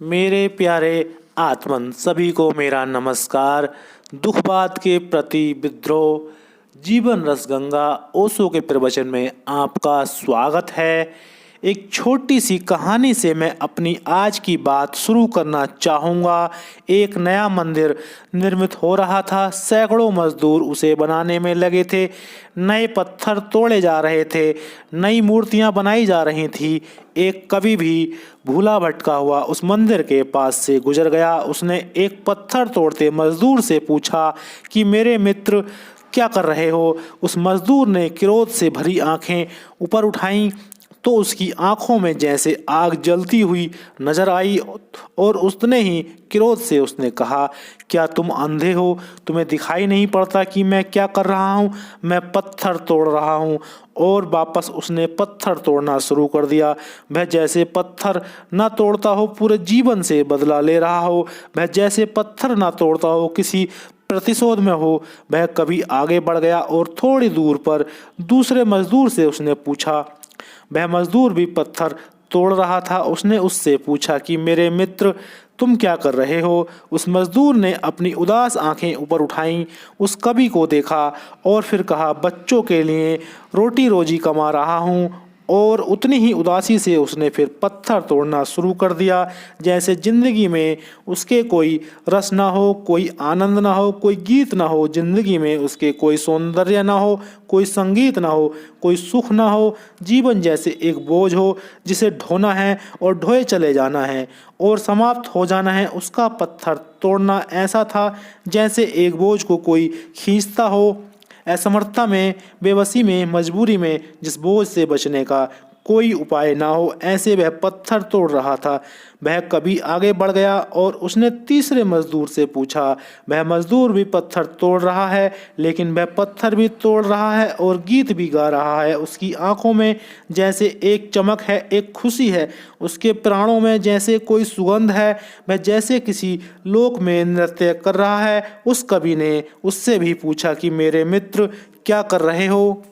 मेरे प्यारे आत्मन सभी को मेरा नमस्कार। दुखबाद के प्रति विद्रोह जीवन रस गंगा ओशो के प्रवचन में आपका स्वागत है। एक छोटी सी कहानी से मैं अपनी आज की बात शुरू करना चाहूँगा। एक नया मंदिर निर्मित हो रहा था। सैकड़ों मजदूर उसे बनाने में लगे थे। नए पत्थर तोड़े जा रहे थे, नई मूर्तियाँ बनाई जा रही थी। एक कवि भी भूला भटका हुआ उस मंदिर के पास से गुजर गया। उसने एक पत्थर तोड़ते मजदूर से पूछा कि मेरे मित्र क्या कर रहे हो। उस मजदूर ने क्रोध से भरी आंखें ऊपर उठाईं तो उसकी आंखों में जैसे आग जलती हुई नजर आई और उसने ही क्रोध से उसने कहा, क्या तुम अंधे हो? तुम्हें दिखाई नहीं पड़ता कि मैं क्या कर रहा हूँ? मैं पत्थर तोड़ रहा हूँ। और वापस उसने पत्थर तोड़ना शुरू कर दिया। वह जैसे पत्थर ना तोड़ता हो पूरे जीवन से बदला ले रहा हो। वह जैसे पत्थर ना तोड़ता हो किसी प्रतिशोध में हो। वह कभी आगे बढ़ गया और थोड़ी दूर पर दूसरे मजदूर से उसने पूछा। वह मजदूर भी पत्थर तोड़ रहा था। उसने उससे पूछा कि मेरे मित्र तुम क्या कर रहे हो? उस मजदूर ने अपनी उदास आंखें ऊपर उठाईं, उस कवि को देखा और फिर कहा, बच्चों के लिए रोटी रोजी कमा रहा हूँ। और उतनी ही उदासी से उसने फिर पत्थर तोड़ना शुरू कर दिया। जैसे जिंदगी में उसके कोई रस ना हो, कोई आनंद ना हो, कोई गीत ना हो। जिंदगी में उसके कोई सौंदर्य ना हो, कोई संगीत ना हो, कोई सुख ना हो। जीवन जैसे एक बोझ हो जिसे ढोना है और ढोए चले जाना है और समाप्त हो जाना है। उसका पत्थर तोड़ना ऐसा था जैसे एक बोझ को कोई खींचता हो, असमर्थता में, बेबसी में, मजबूरी में, जिस बोझ से बचने का कोई उपाय ना हो। ऐसे वह पत्थर तोड़ रहा था। वह कभी आगे बढ़ गया और उसने तीसरे मजदूर से पूछा। वह मजदूर भी पत्थर तोड़ रहा है, लेकिन वह पत्थर भी तोड़ रहा है और गीत भी गा रहा है। उसकी आंखों में जैसे एक चमक है, एक खुशी है। उसके प्राणों में जैसे कोई सुगंध है। वह जैसे किसी लोक में नृत्य कर रहा है। उस कवि ने उससे भी पूछा कि मेरे मित्र क्या कर रहे हो?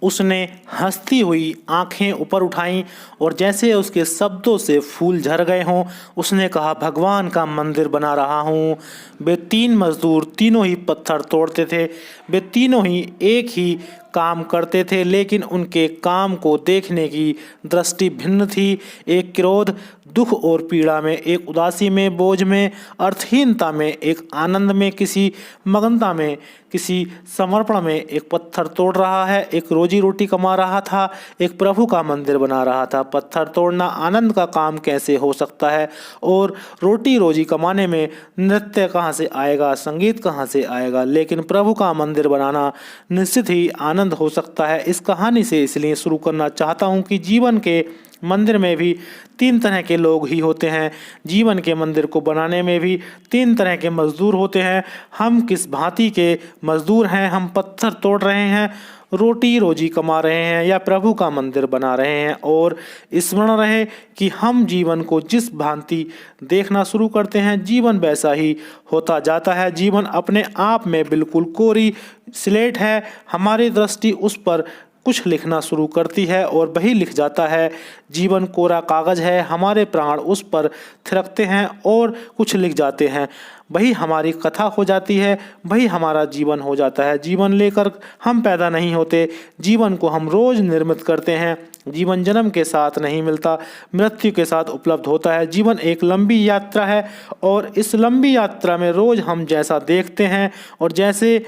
उसने हंसती हुई आंखें ऊपर उठाईं और जैसे उसके शब्दों से फूल झर गए हों, उसने कहा, भगवान का मंदिर बना रहा हूँ। वे तीन मजदूर तीनों ही पत्थर तोड़ते थे। वे तीनों ही एक ही काम करते थे, लेकिन उनके काम को देखने की दृष्टि भिन्न थी। एक क्रोध, दुख और पीड़ा में, एक उदासी में, बोझ में, अर्थहीनता में, एक आनंद में, किसी मगनता में, किसी समर्पण में। एक पत्थर तोड़ रहा है, एक रोजी रोटी कमा रहा था, एक प्रभु का मंदिर बना रहा था। पत्थर तोड़ना आनंद का काम कैसे हो सकता है? और रोटी रोजी कमाने में नृत्य कहाँ से आएगा, संगीत कहाँ से आएगा? लेकिन प्रभु का मंदिर बनाना निश्चित ही आनंद हो सकता है। इस कहानी से इसलिए शुरू करना चाहता हूँ कि जीवन के मंदिर में भी तीन तरह के लोग ही होते हैं। जीवन के मंदिर को बनाने में भी तीन तरह के मजदूर होते हैं। हम किस भांति के मजदूर हैं? हम पत्थर तोड़ रहे हैं, रोटी रोजी कमा रहे हैं, या प्रभु का मंदिर बना रहे हैं? और स्मरण रहे कि हम जीवन को जिस भांति देखना शुरू करते हैं, जीवन वैसा ही होता जाता है। जीवन अपने आप में बिल्कुल कोरी स्लेट है। हमारी दृष्टि उस पर कुछ लिखना शुरू करती है और वही लिख जाता है। जीवन कोरा कागज है। हमारे प्राण उस पर थिरकते हैं और कुछ लिख जाते हैं। वही हमारी कथा हो जाती है, वही हमारा जीवन हो जाता है। जीवन लेकर हम पैदा नहीं होते, जीवन को हम रोज निर्मित करते हैं। जीवन जन्म के साथ नहीं मिलता, मृत्यु के साथ उपलब्ध होता है। जीवन एक लंबी यात्रा है और इस लंबी यात्रा में रोज हम जैसा देखते हैं और जैसे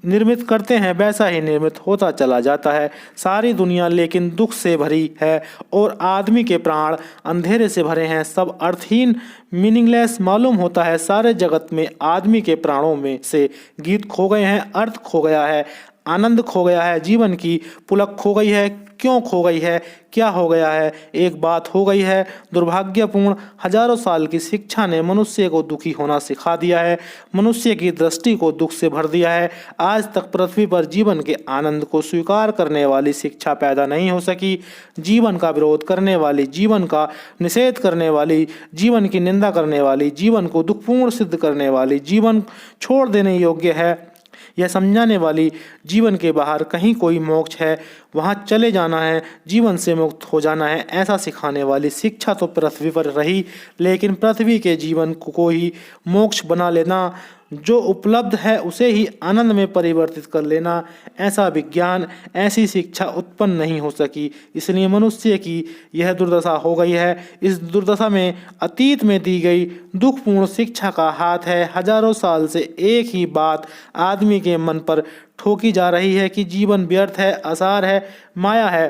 निर्मित करते हैं वैसा ही निर्मित होता चला जाता है। सारी दुनिया लेकिन दुख से भरी है और आदमी के प्राण अंधेरे से भरे हैं। सब अर्थहीन, मीनिंगलेस मालूम होता है। सारे जगत में आदमी के प्राणों में से गीत खो गए हैं, अर्थ खो गया है, आनंद खो गया है, जीवन की पुलक खो गई है। क्यों खो गई है? क्या हो गया है? एक बात हो गई है दुर्भाग्यपूर्ण। हजारों साल की शिक्षा ने मनुष्य को दुखी होना सिखा दिया है। मनुष्य की दृष्टि को दुख से भर दिया है। आज तक पृथ्वी पर जीवन के आनंद को स्वीकार करने वाली शिक्षा पैदा नहीं हो सकी। जीवन का विरोध करने वाली, जीवन का निषेध करने वाली, जीवन की निंदा करने वाली, जीवन को दुखपूर्ण सिद्ध करने वाली, जीवन छोड़ देने योग्य है यह समझाने वाली जीवन के बाहर कहीं कोई मोक्ष है, वहाँ चले जाना है, जीवन से मुक्त हो जाना है, ऐसा सिखाने वाली शिक्षा तो पृथ्वी पर रही, लेकिन पृथ्वी के जीवन को ही मोक्ष बना लेना, जो उपलब्ध है उसे ही आनंद में परिवर्तित कर लेना, ऐसा विज्ञान, ऐसी शिक्षा उत्पन्न नहीं हो सकी। इसलिए मनुष्य की यह दुर्दशा हो गई है। इस दुर्दशा में अतीत में दी गई दुखपूर्ण शिक्षा का हाथ है। हजारों साल से एक ही बात आदमी के मन पर ठोकी जा रही है कि जीवन व्यर्थ है, आसार है, माया है,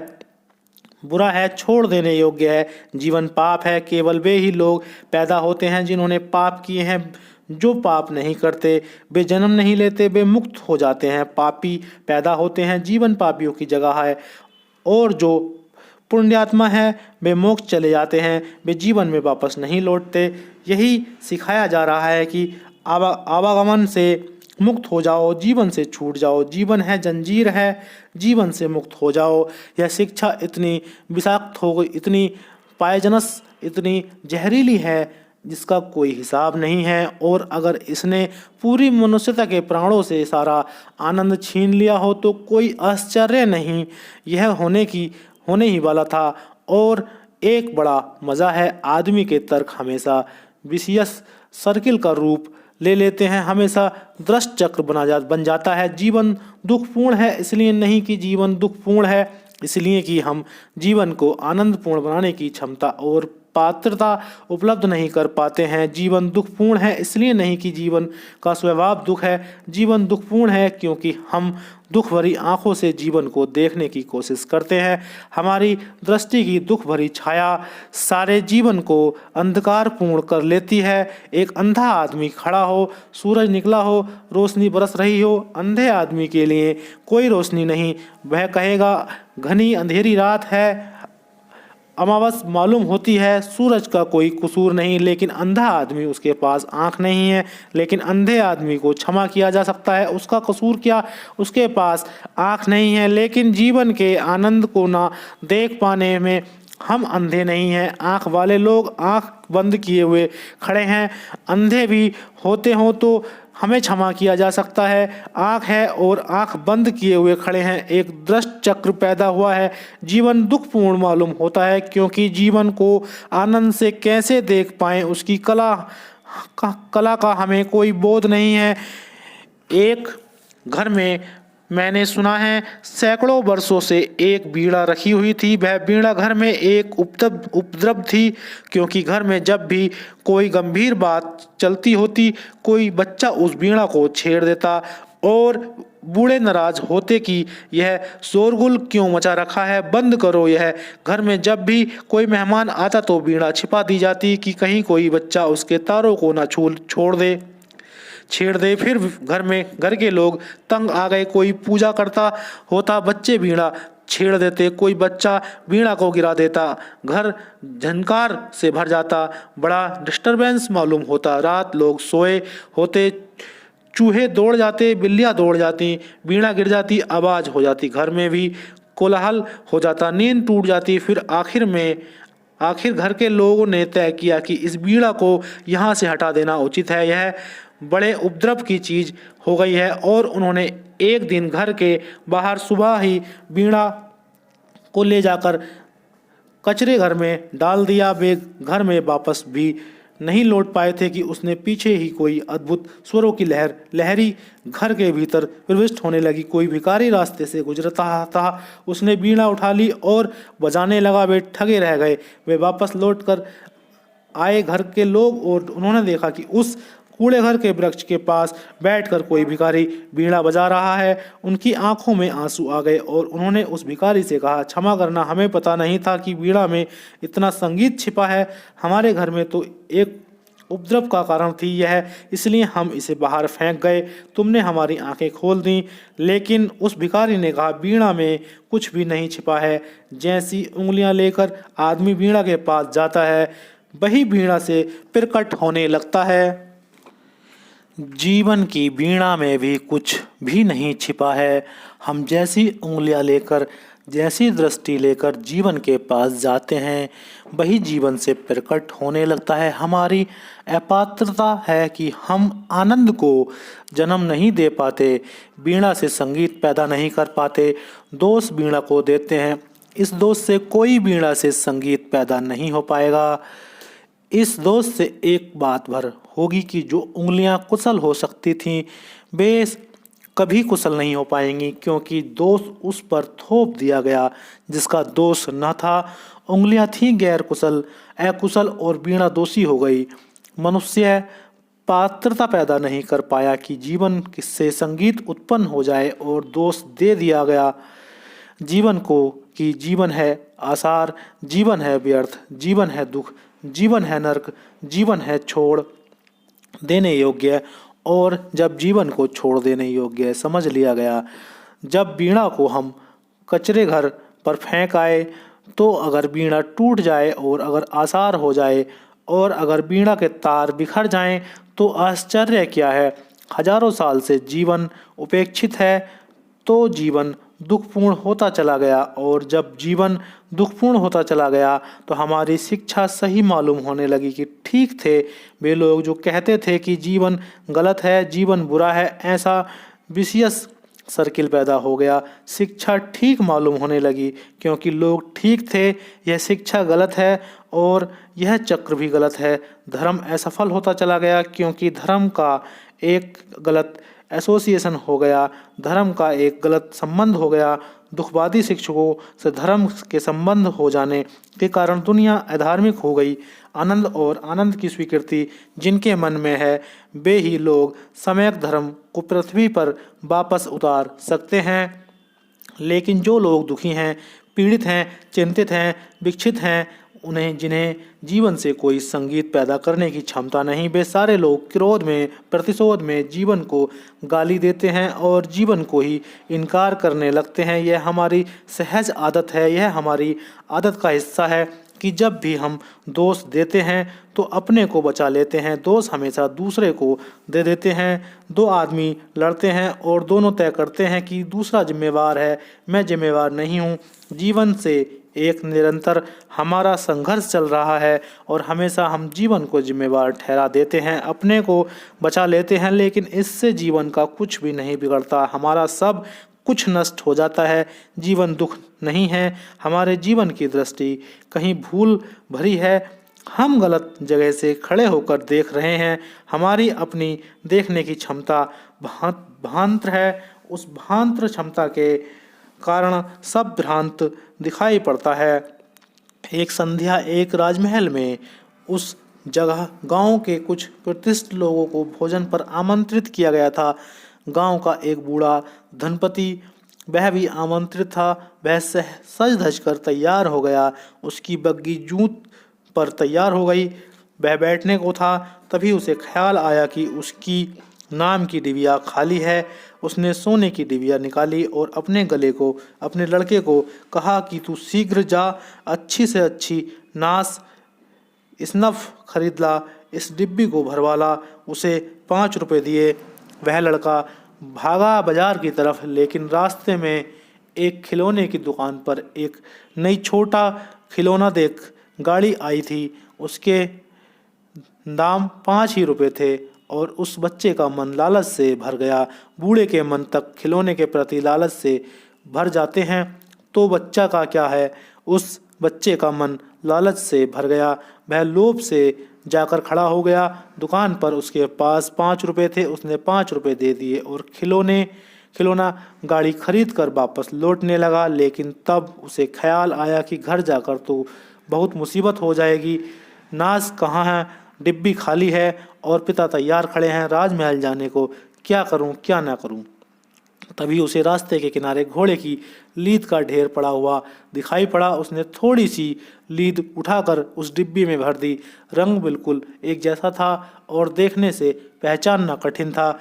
बुरा है, छोड़ देने योग्य है, जीवन पाप है। केवल वे ही लोग पैदा होते हैं जिन्होंने पाप किए हैं। जो पाप नहीं करते वे जन्म नहीं लेते, वे मुक्त हो जाते हैं। पापी पैदा होते हैं, जीवन पापियों की जगह है, और जो पुण्यात्मा है वे मोक्ष चले जाते हैं, वे जीवन में वापस नहीं लौटते। यही सिखाया जा रहा है कि आवागमन से मुक्त हो जाओ, जीवन से छूट जाओ, जीवन है जंजीर है, जीवन से मुक्त हो जाओ। यह शिक्षा इतनी विषाक्त हो गई, इतनी पायजनस, इतनी जहरीली है जिसका कोई हिसाब नहीं है। और अगर इसने पूरी मनुष्यता के प्राणों से सारा आनंद छीन लिया हो तो कोई आश्चर्य नहीं, यह होने ही वाला था। और एक बड़ा मज़ा है, आदमी के तर्क हमेशा विसियस सर्किल का रूप ले लेते हैं, हमेशा दृष्ट चक्र बन जाता है। जीवन दुखपूर्ण है इसलिए नहीं कि जीवन दुखपूर्ण है, इसलिए कि हम जीवन को आनंदपूर्ण बनाने की क्षमता और पात्रता उपलब्ध नहीं कर पाते हैं। जीवन दुखपूर्ण है इसलिए नहीं कि जीवन का स्वभाव दुख है, जीवन दुखपूर्ण है क्योंकि हम दुख भरी आंखों से जीवन को देखने की कोशिश करते हैं। हमारी दृष्टि की दुख भरी छाया सारे जीवन को अंधकारपूर्ण कर लेती है। एक अंधा आदमी खड़ा हो, सूरज निकला हो, रोशनी बरस रही हो, अंधे आदमी के लिए कोई रोशनी नहीं, वह कहेगा घनी अंधेरी रात है, अमावस मालूम होती है, सूरज का कोई कसूर नहीं। लेकिन अंधा आदमी, उसके पास आँख नहीं है, लेकिन अंधे आदमी को क्षमा किया जा सकता है। उसका कसूर क्या? उसके पास आँख नहीं है। लेकिन जीवन के आनंद को ना देख पाने में हम अंधे नहीं हैं। आँख वाले लोग आँख बंद किए हुए खड़े हैं। अंधे भी होते हों तो हमें क्षमा किया जा सकता है। आँख है और आँख बंद किए हुए खड़े हैं, एक दृष्ट चक्र पैदा हुआ है। जीवन दुखपूर्ण मालूम होता है क्योंकि जीवन को आनंद से कैसे देख पाएं उसकी कला का हमें कोई बोध नहीं है। एक घर में मैंने सुना है सैकड़ों वर्षों से एक बीड़ा रखी हुई थी। वह बीड़ा घर में एक उपद्रव थी, क्योंकि घर में जब भी कोई गंभीर बात चलती होती, कोई बच्चा उस बीड़ा को छेड़ देता और बूढ़े नाराज होते कि यह शोरगुल क्यों मचा रखा है, बंद करो यह। घर में जब भी कोई मेहमान आता तो बीड़ा छिपा दी जाती कि कहीं कोई बच्चा उसके तारों को ना छेड़ दे। फिर घर के लोग तंग आ गए, कोई पूजा करता होता, बच्चे बीड़ा छेड़ देते, कोई बच्चा बीड़ा को गिरा देता, घर झनकार से भर जाता, बड़ा डिस्टरबेंस मालूम होता। रात लोग सोए होते, चूहे दौड़ जाते, बिल्लियां दौड़ जाती, बीड़ा गिर जाती, आवाज हो जाती, घर में भी कोलाहल हो जाता, नींद टूट जाती। फिर आखिर घर के लोगों ने तय किया कि इस बीड़ा को यहाँ से हटा देना उचित है, यह बड़े उपद्रव की चीज़ हो गई है। और उन्होंने एक दिन घर के बाहर सुबह ही बीड़ा को ले जाकर कचरे घर में डाल दिया। वे घर में वापस भी नहीं लौट पाए थे कि उसने पीछे ही कोई अद्भुत स्वरों की लहरी घर के भीतर प्रविष्ट होने लगी। कोई भिखारी रास्ते से गुजरता था, उसने बीड़ा उठा ली और बजाने लगा। वे ठगे रह गए। वे वापस लौट कर आए घर के लोग, और उन्होंने देखा कि उस कूड़े घर के वृक्ष के पास बैठकर कोई भिखारी बीड़ा बजा रहा है। उनकी आंखों में आंसू आ गए और उन्होंने उस भिखारी से कहा, क्षमा करना, हमें पता नहीं था कि बीड़ा में इतना संगीत छिपा है। हमारे घर में तो एक उपद्रव का कारण थी यह, इसलिए हम इसे बाहर फेंक गए। तुमने हमारी आंखें खोल दी। लेकिन उस भिखारी ने कहा, बीड़ा में कुछ भी नहीं छिपा है। जैसी उंगलियां लेकर आदमी बीड़ा के पास जाता है, वही बीड़ा से प्रकट होने लगता है। जीवन की वीणा में भी कुछ भी नहीं छिपा है। हम जैसी उंगलियां लेकर जैसी दृष्टि लेकर जीवन के पास जाते हैं वही जीवन से प्रकट होने लगता है। हमारी अपात्रता है कि हम आनंद को जन्म नहीं दे पाते, वीणा से संगीत पैदा नहीं कर पाते, दोष वीणा को देते हैं। इस दोष से कोई वीणा से संगीत पैदा नहीं हो पाएगा। इस दोष से एक बात भर होगी कि जो उंगलियां कुशल हो सकती थीं वे कभी कुशल नहीं हो पाएंगी, क्योंकि दोष उस पर थोप दिया गया जिसका दोष न था। उंगलियां थीं गैर कुशल, अकुशल और वीणा दोषी हो गई। मनुष्य पात्रता पैदा नहीं कर पाया कि जीवन से संगीत उत्पन्न हो जाए और दोष दे दिया गया जीवन को कि जीवन है आसार, जीवन है व्यर्थ, जीवन है दुख, जीवन है नरक, जीवन है छोड़ देने योग्य। और जब जीवन को छोड़ देने योग्य समझ लिया गया, जब वीणा को हम कचरे घर पर फेंक आए, तो अगर वीणा टूट जाए और अगर आसार हो जाए और अगर वीणा के तार बिखर जाएं, तो आश्चर्य क्या है। हजारों साल से जीवन उपेक्षित है तो जीवन दुखपूर्ण होता चला गया, और जब जीवन दुखपूर्ण होता चला गया तो हमारी शिक्षा सही मालूम होने लगी कि ठीक थे वे लोग जो कहते थे कि जीवन गलत है, जीवन बुरा है। ऐसा विशियस सर्किल पैदा हो गया। शिक्षा ठीक मालूम होने लगी क्योंकि लोग ठीक थे, यह शिक्षा गलत है और यह चक्र भी गलत है। धर्म असफल होता चला गया क्योंकि धर्म का एक गलत एसोसिएशन हो गया, धर्म का एक गलत संबंध हो गया। दुखवादी शिक्षकों से धर्म के संबंध हो जाने के कारण दुनिया अधार्मिक हो गई। आनंद और आनंद की स्वीकृति जिनके मन में है वे ही लोग सम्यक धर्म को पृथ्वी पर वापस उतार सकते हैं। लेकिन जो लोग दुखी हैं, पीड़ित हैं, चिंतित हैं, विक्षित हैं, उन्हें जिन्हें जीवन से कोई संगीत पैदा करने की क्षमता नहीं, वे सारे लोग क्रोध में, प्रतिशोध में जीवन को गाली देते हैं और जीवन को ही इनकार करने लगते हैं। यह हमारी सहज आदत है, यह हमारी आदत का हिस्सा है कि जब भी हम दोष देते हैं तो अपने को बचा लेते हैं, दोष हमेशा दूसरे को दे देते हैं। दो आदमी लड़ते हैं और दोनों तय करते हैं कि दूसरा जिम्मेवार है, मैं जिम्मेवार नहीं हूँ। जीवन से एक निरंतर हमारा संघर्ष चल रहा है और हमेशा हम जीवन को जिम्मेवार ठहरा देते हैं, अपने को बचा लेते हैं, लेकिन इससे जीवन का कुछ भी नहीं बिगड़ता, हमारा सब कुछ नष्ट हो जाता है। जीवन दुख नहीं है, हमारे जीवन की दृष्टि कहीं भूल भरी है, हम गलत जगह से खड़े होकर देख रहे हैं। हमारी अपनी देखने की क्षमता भ्रांत है, उस भ्रांत क्षमता के कारण सब भ्रांत दिखाई पड़ता है। एक संध्या एक राजमहल में उस जगह गांव के कुछ प्रतिष्ठित लोगों को भोजन पर आमंत्रित किया गया था। गांव का एक बूढ़ा धनपति वह भी आमंत्रित था। वह सज धज कर तैयार हो गया, उसकी बग्गी जूत पर तैयार हो गई। वह बैठने को था, तभी उसे ख्याल आया कि उसकी नाम की डिबिया खाली है। उसने सोने की डिबिया निकाली और अपने गले को, अपने लड़के को कहा कि तू शीघ्र जा, अच्छी से अच्छी नाश स्नफ खरीद ला, इस डिब्बी को भरवा ला। उसे 5 रुपए दिए। वह लड़का भागा बाजार की तरफ, लेकिन रास्ते में एक खिलौने की दुकान पर एक नई छोटा खिलौना देख गाड़ी आई थी। उसके दाम 5 ही रुपए थे और उस बच्चे का मन लालच से भर गया। बूढ़े के मन तक खिलौने के प्रति लालच से भर जाते हैं, तो बच्चा का क्या है। उस बच्चे का मन लालच से भर गया। वह लोभ से जाकर खड़ा हो गया। दुकान पर उसके पास 5 रुपए थे, उसने 5 रुपए दे दिए और खिलौना गाड़ी खरीद कर वापस लौटने लगा। लेकिन तब उसे ख्याल आया कि घर जाकर तो बहुत मुसीबत हो जाएगी। नाश कहाँ है, डिब्बी खाली है और पिता तैयार खड़े हैं राजमहल जाने को। क्या करूं, क्या ना करूं। तभी उसे रास्ते के किनारे घोड़े की लीद का ढेर पड़ा हुआ दिखाई पड़ा। उसने थोड़ी सी लीद उठाकर उस डिब्बी में भर दी। रंग बिल्कुल एक जैसा था और देखने से पहचानना कठिन था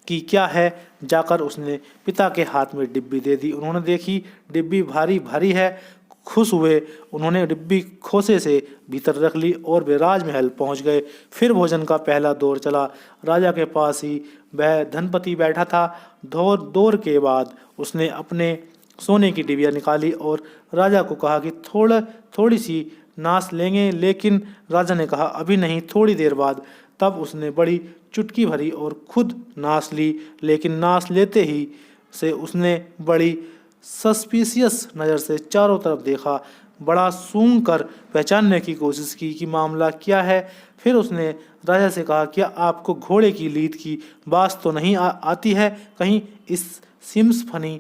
कि क्या है। जाकर उसने पिता के हाथ में डिब्बी दे दी। उन्होंने देखी डिब्बी भारी भारी है। खुश हुए, उन्होंने डिब्बी खोसे से भीतर रख ली और वे राजमहल पहुंच गए। फिर भोजन का पहला दौर चला। राजा के पास ही वह धनपति बैठा था। दौर के बाद उसने अपने सोने की डिबिया निकाली और राजा को कहा कि थोड़ी सी नाश लेंगे, लेकिन राजा ने कहा अभी नहीं, थोड़ी देर बाद। तब उसने बड़ी चुटकी भरी और खुद नाश ली, लेकिन नाश लेते ही से उसने बड़ी सस्पिशियस नज़र से चारों तरफ देखा, बड़ा सूंघ कर पहचानने की कोशिश की कि मामला क्या है। फिर उसने राजा से कहा, क्या आपको घोड़े की लीद की बात तो नहीं आती है? कहीं इस सिम्स फनी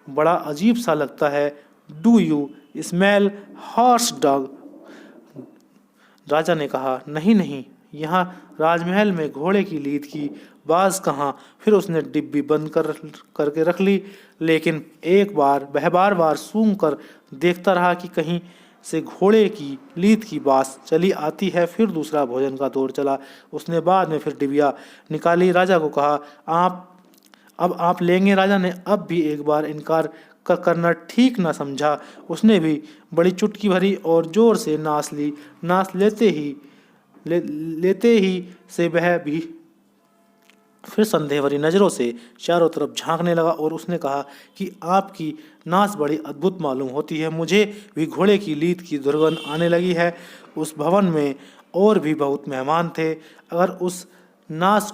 बड़ा अजीब सा लगता है। Do you smell horse dog? राजा ने कहा, नहीं नहीं, यहाँ राजमहल में घोड़े की लीद की बाज कहाँ। फिर उसने डिब्बी बंद करके रख ली, लेकिन वह बार बार सूंघ कर देखता रहा कि कहीं से घोड़े की लीद की बाज चली आती है। फिर दूसरा भोजन का दौर चला। उसने बाद में फिर डिबिया निकाली, राजा को कहा, अब आप लेंगे? राजा ने अब भी एक बार इनकार करना ठीक न समझा। उसने भी बड़ी चुटकी भरी और जोर से नाश ली। नाश लेते ही से वह भी फिर संदेह भरी नज़रों से चारों तरफ झांकने लगा और उसने कहा कि आपकी नाश बड़ी अद्भुत मालूम होती है। मुझे भी घोड़े की लीद की दुर्गंध आने लगी है। उस भवन में और भी बहुत मेहमान थे। अगर उस नाश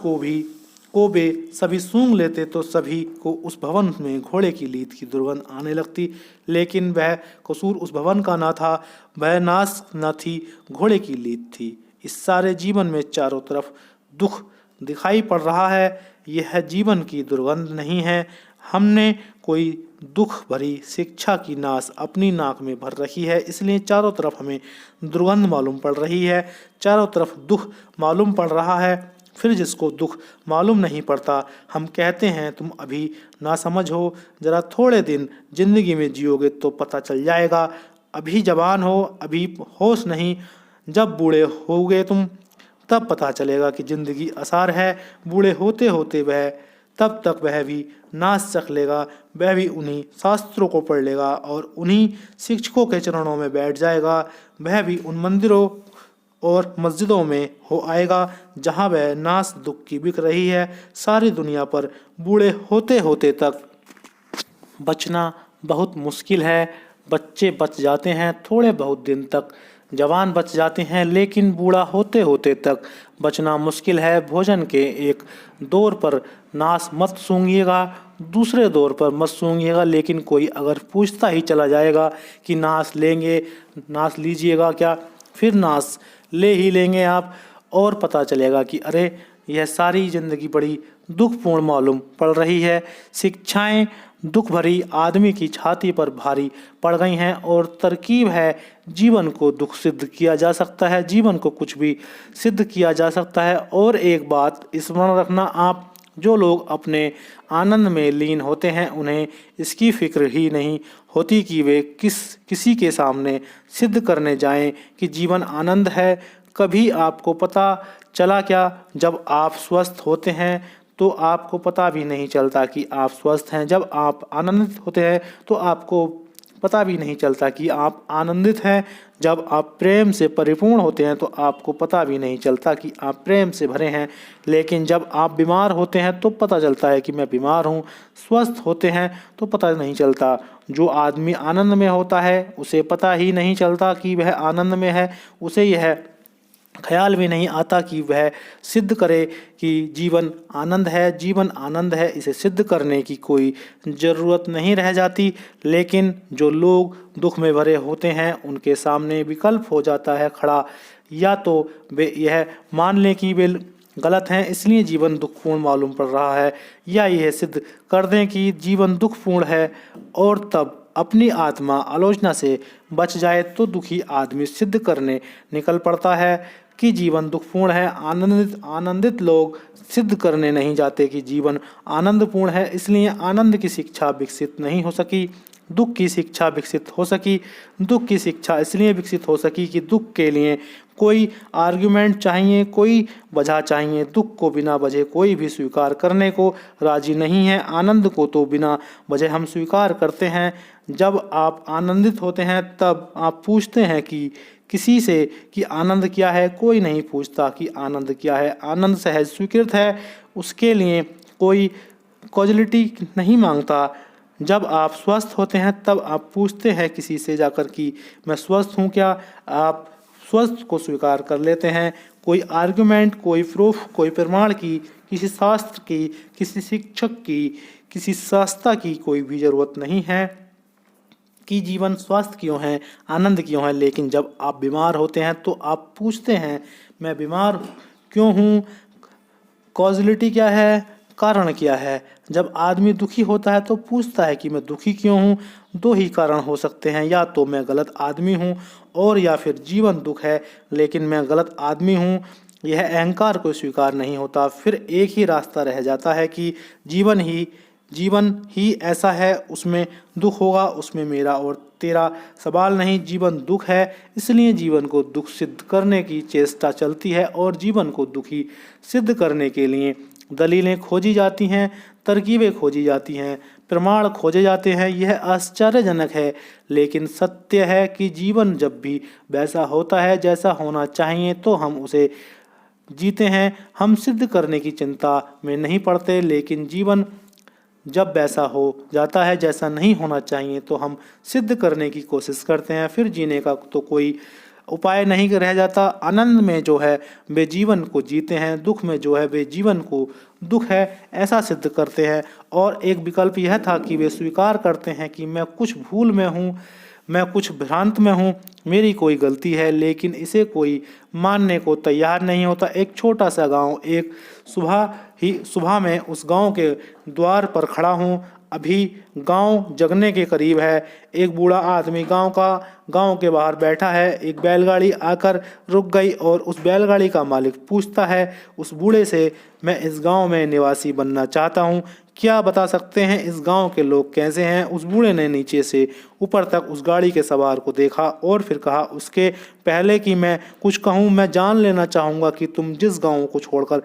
को वे सभी सूंघ लेते तो सभी को उस भवन में घोड़े की लीद की दुर्गंध आने लगती। लेकिन वह कसूर उस भवन का ना था, वह नाश न थी, घोड़े की लीद थी। इस सारे जीवन में चारों तरफ दुख दिखाई पड़ रहा है। यह जीवन की दुर्गंध नहीं है। हमने कोई दुख भरी शिक्षा की नाश अपनी नाक में भर रखी है, इसलिए चारों तरफ हमें दुर्गंध मालूम पड़ रही है। चारों तरफ दुख मालूम पड़ रहा है। फिर जिसको दुख मालूम नहीं पड़ता, हम कहते हैं तुम अभी नासमझ हो, जरा थोड़े दिन जिंदगी में जियोगे तो पता चल जाएगा। अभी जवान हो, अभी होश नहीं, जब बूढ़े होगे तुम तब पता चलेगा कि जिंदगी आसार है। बूढ़े होते होते तब तक वह भी नाश चख लेगा, वह भी उन्हीं शास्त्रों को पढ़ लेगा और उन्हीं शिक्षकों के चरणों में बैठ जाएगा। वह भी उन मंदिरों और मस्जिदों में हो आएगा जहाँ वह नाश दुख की बिक रही है। सारी दुनिया पर बूढ़े होते होते तक बचना बहुत मुश्किल है। बच्चे बच जाते हैं थोड़े बहुत दिन तक, जवान बच जाते हैं, लेकिन बूढ़ा होते होते तक बचना मुश्किल है। भोजन के एक दौर पर नाश मत सूंघिएगा, दूसरे दौर पर मत सूंघिएगा, लेकिन कोई अगर पूछता ही चला जाएगा कि नाश लेंगे, नाश लीजिएगा क्या, फिर नाश ले ही लेंगे आप और पता चलेगा कि अरे यह सारी ज़िंदगी बड़ी दुखपूर्ण मालूम पड़ रही है। शिक्षाएं दुख भरी आदमी की छाती पर भारी पड़ गई हैं और तरकीब है जीवन को दुख सिद्ध किया जा सकता है, जीवन को कुछ भी सिद्ध किया जा सकता है। और एक बात स्मरण रखना आप, जो लोग अपने आनंद में लीन होते हैं उन्हें इसकी फिक्र ही नहीं होती कि वे किसी के सामने सिद्ध करने जाएं कि जीवन आनंद है। कभी आपको पता चला क्या, जब आप स्वस्थ होते हैं तो आपको पता भी नहीं चलता कि आप स्वस्थ हैं। जब आप आनंदित होते हैं तो आपको पता भी नहीं चलता कि आप आनंदित हैं। जब आप प्रेम से परिपूर्ण होते हैं तो आपको पता भी नहीं चलता कि आप प्रेम से भरे हैं। लेकिन जब आप बीमार होते हैं तो पता चलता है कि मैं बीमार हूँ। स्वस्थ होते हैं तो पता नहीं चलता। जो आदमी आनंद में होता है उसे पता ही नहीं चलता कि वह आनंद में है। उसे यह ख्याल भी नहीं आता कि वह सिद्ध करे कि जीवन आनंद है। जीवन आनंद है, इसे सिद्ध करने की कोई ज़रूरत नहीं रह जाती। लेकिन जो लोग दुख में भरे होते हैं उनके सामने विकल्प हो जाता है खड़ा, या तो वे यह मान लें कि वे गलत हैं इसलिए जीवन दुखपूर्ण मालूम पड़ रहा है, या यह सिद्ध कर दें कि जीवन दुखपूर्ण है और तब अपनी आत्मा आलोचना से बच जाए। तो दुखी आदमी सिद्ध करने निकल पड़ता है कि जीवन दुखपूर्ण है। आनंदित लोग सिद्ध करने नहीं जाते कि जीवन आनंदपूर्ण है, इसलिए आनंद की शिक्षा विकसित नहीं हो सकी, दुख की शिक्षा विकसित हो सकी। दुख की शिक्षा इसलिए विकसित हो सकी कि दुख के लिए कोई आर्गुमेंट चाहिए, कोई वजह चाहिए। दुख को बिना वजह कोई भी स्वीकार करने को राजी नहीं है। आनंद को तो बिना वजह हम स्वीकार करते हैं। जब आप आनंदित होते हैं तब आप पूछते हैं कि किसी से कि आनंद क्या है, कोई नहीं पूछता कि आनंद क्या है। आनंद सहज स्वीकृत है, उसके लिए कोई कॉजलिटी नहीं मांगता। जब आप स्वस्थ होते हैं तब आप पूछते हैं किसी से जाकर कि मैं स्वस्थ हूँ क्या। आप स्वस्थ को स्वीकार कर लेते हैं। कोई आर्गुमेंट, कोई प्रूफ, कोई प्रमाण की, किसी शास्त्र की, किसी शिक्षक की, किसी संस्था की कोई भी ज़रूरत नहीं है कि जीवन स्वस्थ क्यों है, आनंद क्यों है। लेकिन जब आप बीमार होते हैं तो आप पूछते हैं मैं बीमार क्यों हूँ, कॉजिलिटी क्या है, कारण क्या है। जब आदमी दुखी होता है तो पूछता है कि मैं दुखी क्यों हूँ। दो ही कारण हो सकते हैं, या तो मैं गलत आदमी हूँ और या फिर जीवन दुख है लेकिन मैं गलत आदमी हूँ। यह अहंकार को स्वीकार नहीं होता। फिर एक ही रास्ता रह जाता है कि जीवन ही ऐसा है, उसमें दुख होगा, उसमें मेरा और तेरा सवाल नहीं। जीवन दुख है, इसलिए जीवन को दुख सिद्ध करने की चेष्टा चलती है और जीवन को दुखी सिद्ध करने के लिए दलीलें खोजी जाती हैं, तरकीबें खोजी जाती हैं, प्रमाण खोजे जाते हैं। यह आश्चर्यजनक है लेकिन सत्य है कि जीवन जब भी वैसा होता है जैसा होना चाहिए तो हम उसे जीते हैं। हम सिद्ध करने की चिंता में नहीं पड़ते, लेकिन जीवन जब वैसा हो जाता है जैसा नहीं होना चाहिए तो हम सिद्ध करने की कोशिश करते हैं। फिर जीने का तो कोई उपाय नहीं रह जाता। आनंद में जो है वे जीवन को जीते हैं, दुख में जो है वे जीवन को दुख है ऐसा सिद्ध करते हैं। और एक विकल्प यह था कि वे स्वीकार करते हैं कि मैं कुछ भूल में हूँ, मैं कुछ भ्रांत में हूँ, मेरी कोई गलती है, लेकिन इसे कोई मानने को तैयार नहीं होता। एक छोटा सा गांव, एक सुबह में उस गांव के द्वार पर खड़ा हूँ। अभी गांव जगने के करीब है। एक बूढ़ा आदमी गांव के बाहर बैठा है। एक बैलगाड़ी आकर रुक गई और उस बैलगाड़ी का मालिक पूछता है उस बूढ़े से, मैं इस गांव में निवासी बनना चाहता हूँ, क्या बता सकते हैं इस गांव के लोग कैसे हैं। उस बूढ़े ने नीचे से ऊपर तक उस गाड़ी के सवार को देखा और फिर कहा, उसके पहले कि मैं कुछ कहूँ मैं जान लेना चाहूँगा कि तुम जिस गांव को छोड़कर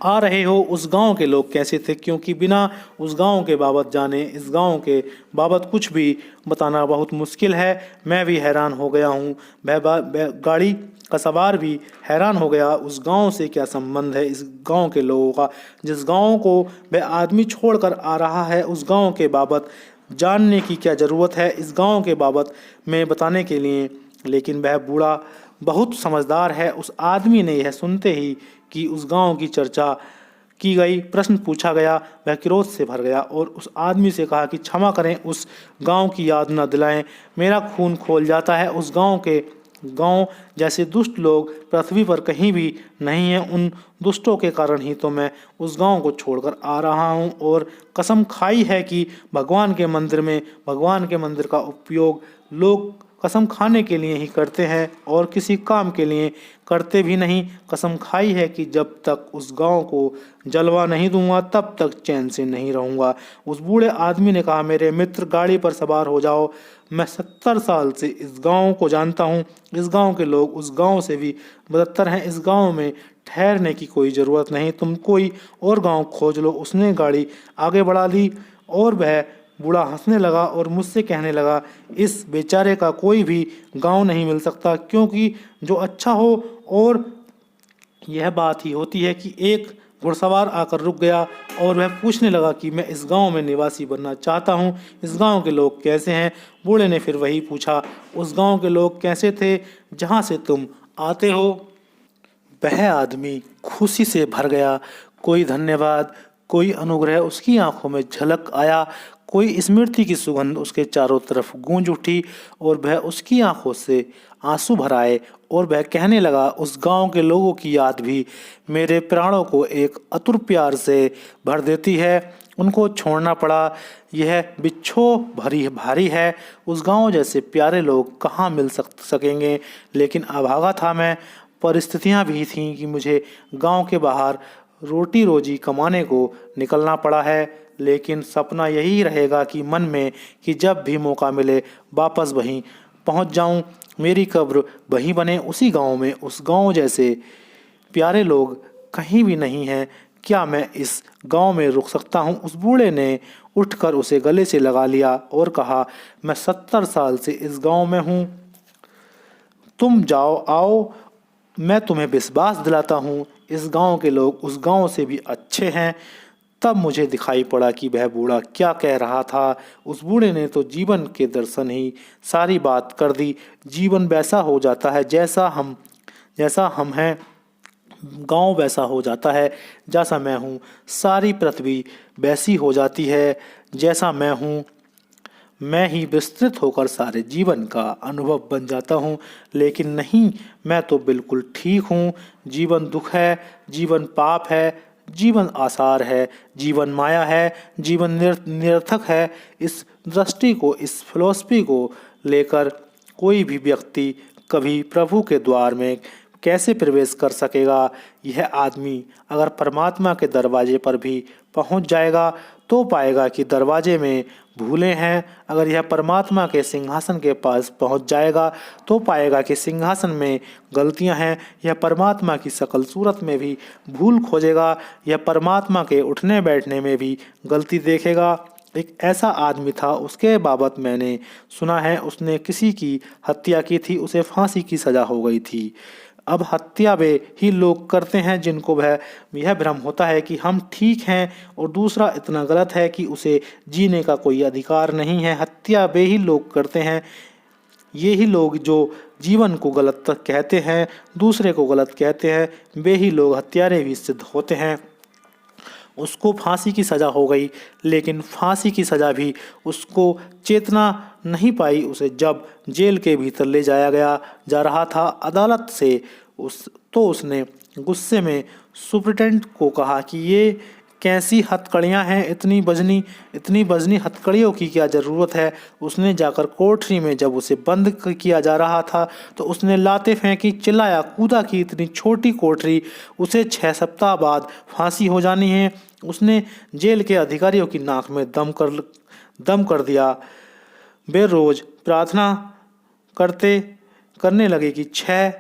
आ रहे हो उस गांव के लोग कैसे थे, क्योंकि बिना उस गांव के बाबत जाने इस गांव के बाबत कुछ भी बताना बहुत मुश्किल है। मैं भी हैरान हो गया हूँ। गाड़ी का सवार भी हैरान हो गया। उस गांव से क्या संबंध है इस गांव के लोगों का, जिस गांव को वह आदमी छोड़कर आ रहा है उस गांव के बाबत जानने की क्या ज़रूरत है इस गांव के बाबत में बताने के लिए। लेकिन वह बूढ़ा बहुत समझदार है। उस आदमी ने यह सुनते ही कि उस गांव की चर्चा की गई, प्रश्न पूछा गया, वह क्रोध से भर गया और उस आदमी से कहा कि क्षमा करें, उस गांव की याद न दिलाएं, मेरा खून खोल जाता है। उस गांव जैसे दुष्ट लोग पृथ्वी पर कहीं भी नहीं हैं। उन दुष्टों के कारण ही तो मैं उस गांव को छोड़कर आ रहा हूं और कसम खाई है कि भगवान के मंदिर का उपयोग लोग कसम खाने के लिए ही करते हैं और किसी काम के लिए करते भी नहीं। कसम खाई है कि जब तक उस गांव को जलवा नहीं दूंगा तब तक चैन से नहीं रहूंगा। उस बूढ़े आदमी ने कहा, मेरे मित्र गाड़ी पर सवार हो जाओ। मैं 70 साल से इस गांव को जानता हूं। इस गांव के लोग उस गांव से भी बदतर हैं। इस गांव में ठहरने की कोई ज़रूरत नहीं, तुम कोई और गांव खोज लो। उसने गाड़ी आगे बढ़ा दी और वह बूढ़ा हंसने लगा और मुझसे कहने लगा, इस बेचारे का कोई भी गांव नहीं मिल सकता, क्योंकि जो अच्छा हो। और यह बात ही होती है कि एक घुड़सवार आकर रुक गया और वह पूछने लगा कि मैं इस गांव में निवासी बनना चाहता हूं, इस गांव के लोग कैसे हैं। बूढ़े ने फिर वही पूछा, उस गांव के लोग कैसे थे जहां से तुम आते हो। वह आदमी खुशी से भर गया। कोई धन्यवाद, कोई अनुग्रह उसकी आंखों में झलक आया, कोई स्मृति की सुगंध उसके चारों तरफ गूंज उठी और वह उसकी आंखों से आंसू भर आए और वह कहने लगा, उस गांव के लोगों की याद भी मेरे प्राणों को एक अतुर प्यार से भर देती है। उनको छोड़ना पड़ा, यह बिच्छो भारी है। उस गांव जैसे प्यारे लोग कहाँ मिल सकेंगे। लेकिन अभागा था मैं, परिस्थितियां भी थीं कि मुझे गांव के बाहर रोटी रोजी कमाने को निकलना पड़ा है। लेकिन सपना यही रहेगा कि मन में कि जब भी मौका मिले वापस वहीं पहुंच जाऊं, मेरी कब्र वहीं बने उसी गांव में। उस गांव जैसे प्यारे लोग कहीं भी नहीं हैं। क्या मैं इस गांव में रुक सकता हूं? उस बूढ़े ने उठकर उसे गले से लगा लिया और कहा, मैं 70 साल से इस गांव में हूं, तुम आओ, मैं तुम्हें विश्वास दिलाता हूँ इस गांव के लोग उस गांव से भी अच्छे हैं। तब मुझे दिखाई पड़ा कि वह बूढ़ा क्या कह रहा था। उस बूढ़े ने तो जीवन के दर्शन ही सारी बात कर दी। जीवन वैसा हो जाता है जैसा हम हैं, गांव वैसा हो जाता है जैसा मैं हूँ, सारी पृथ्वी वैसी हो जाती है जैसा मैं हूँ। मैं ही विस्तृत होकर सारे जीवन का अनुभव बन जाता हूँ। लेकिन नहीं, मैं तो बिल्कुल ठीक हूँ। जीवन दुख है, जीवन पाप है, जीवन आसार है, जीवन माया है, जीवन निरर्थक है। इस दृष्टि को, इस फिलॉसफी को लेकर कोई भी व्यक्ति कभी प्रभु के द्वार में कैसे प्रवेश कर सकेगा? यह आदमी अगर परमात्मा के दरवाजे पर भी पहुंच जाएगा तो पाएगा कि दरवाजे में भूलें हैं। अगर यह परमात्मा के सिंहासन के पास पहुंच जाएगा तो पाएगा कि सिंहासन में गलतियां हैं। यह परमात्मा की सकल सूरत में भी भूल खोजेगा। यह परमात्मा के उठने बैठने में भी गलती देखेगा। एक ऐसा आदमी था, उसके बाबत मैंने सुना है, उसने किसी की हत्या की थी, उसे फांसी की सज़ा हो गई थी। अब हत्या वे ही लोग करते हैं जिनको यह भ्रम होता है कि हम ठीक हैं और दूसरा इतना गलत है कि उसे जीने का कोई अधिकार नहीं है। हत्या वे ही लोग करते हैं, ये ही लोग जो जीवन को गलत कहते हैं, दूसरे को गलत कहते हैं, वे ही लोग हत्यारे भी सिद्ध होते हैं। उसको फांसी की सज़ा हो गई, लेकिन फांसी की सज़ा भी उसको चेतना नहीं पाई। उसे जब जेल के भीतर ले जाया जा रहा था अदालत से, उसने गुस्से में सुप्रिटेंडेंट को कहा कि ये कैसी हथकड़ियाँ हैं, इतनी बजनी हथकड़ियों की क्या ज़रूरत है। उसने जाकर कोठरी में जब उसे बंद किया जा रहा था तो उसने लाते फेंकी, चिल्लाया कूदा कि इतनी छोटी कोठरी, उसे 6 सप्ताह बाद फांसी हो जानी है। उसने जेल के अधिकारियों की नाक में दम कर दिया। वे रोज़ प्रार्थना करने लगे कि 6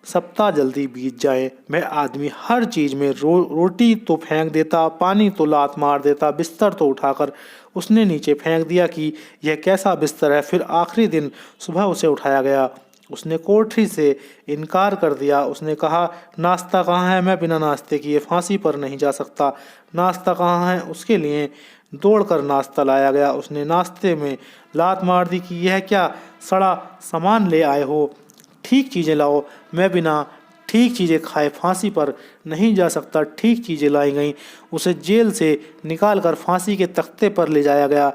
सप्ताह जल्दी बीत जाए। वह आदमी हर चीज़ में रोटी तो फेंक देता, पानी तो लात मार देता, बिस्तर तो उठाकर उसने नीचे फेंक दिया कि यह कैसा बिस्तर है। फिर आखिरी दिन सुबह उसे उठाया गया, उसने कोठरी से इनकार कर दिया। उसने कहा, नाश्ता कहाँ है? मैं बिना नाश्ते किए फांसी पर नहीं जा सकता। नाश्ता कहाँ है? उसके लिए दौड़कर नाश्ता लाया गया। उसने नाश्ते में लात मार दी कि यह क्या सड़ा सामान ले आए हो, ठीक चीज़ें लाओ। मैं बिना ठीक चीज़ें खाए फांसी पर नहीं जा सकता। ठीक चीज़ें लाई गईं। उसे जेल से निकालकर फांसी के तख्ते पर ले जाया गया।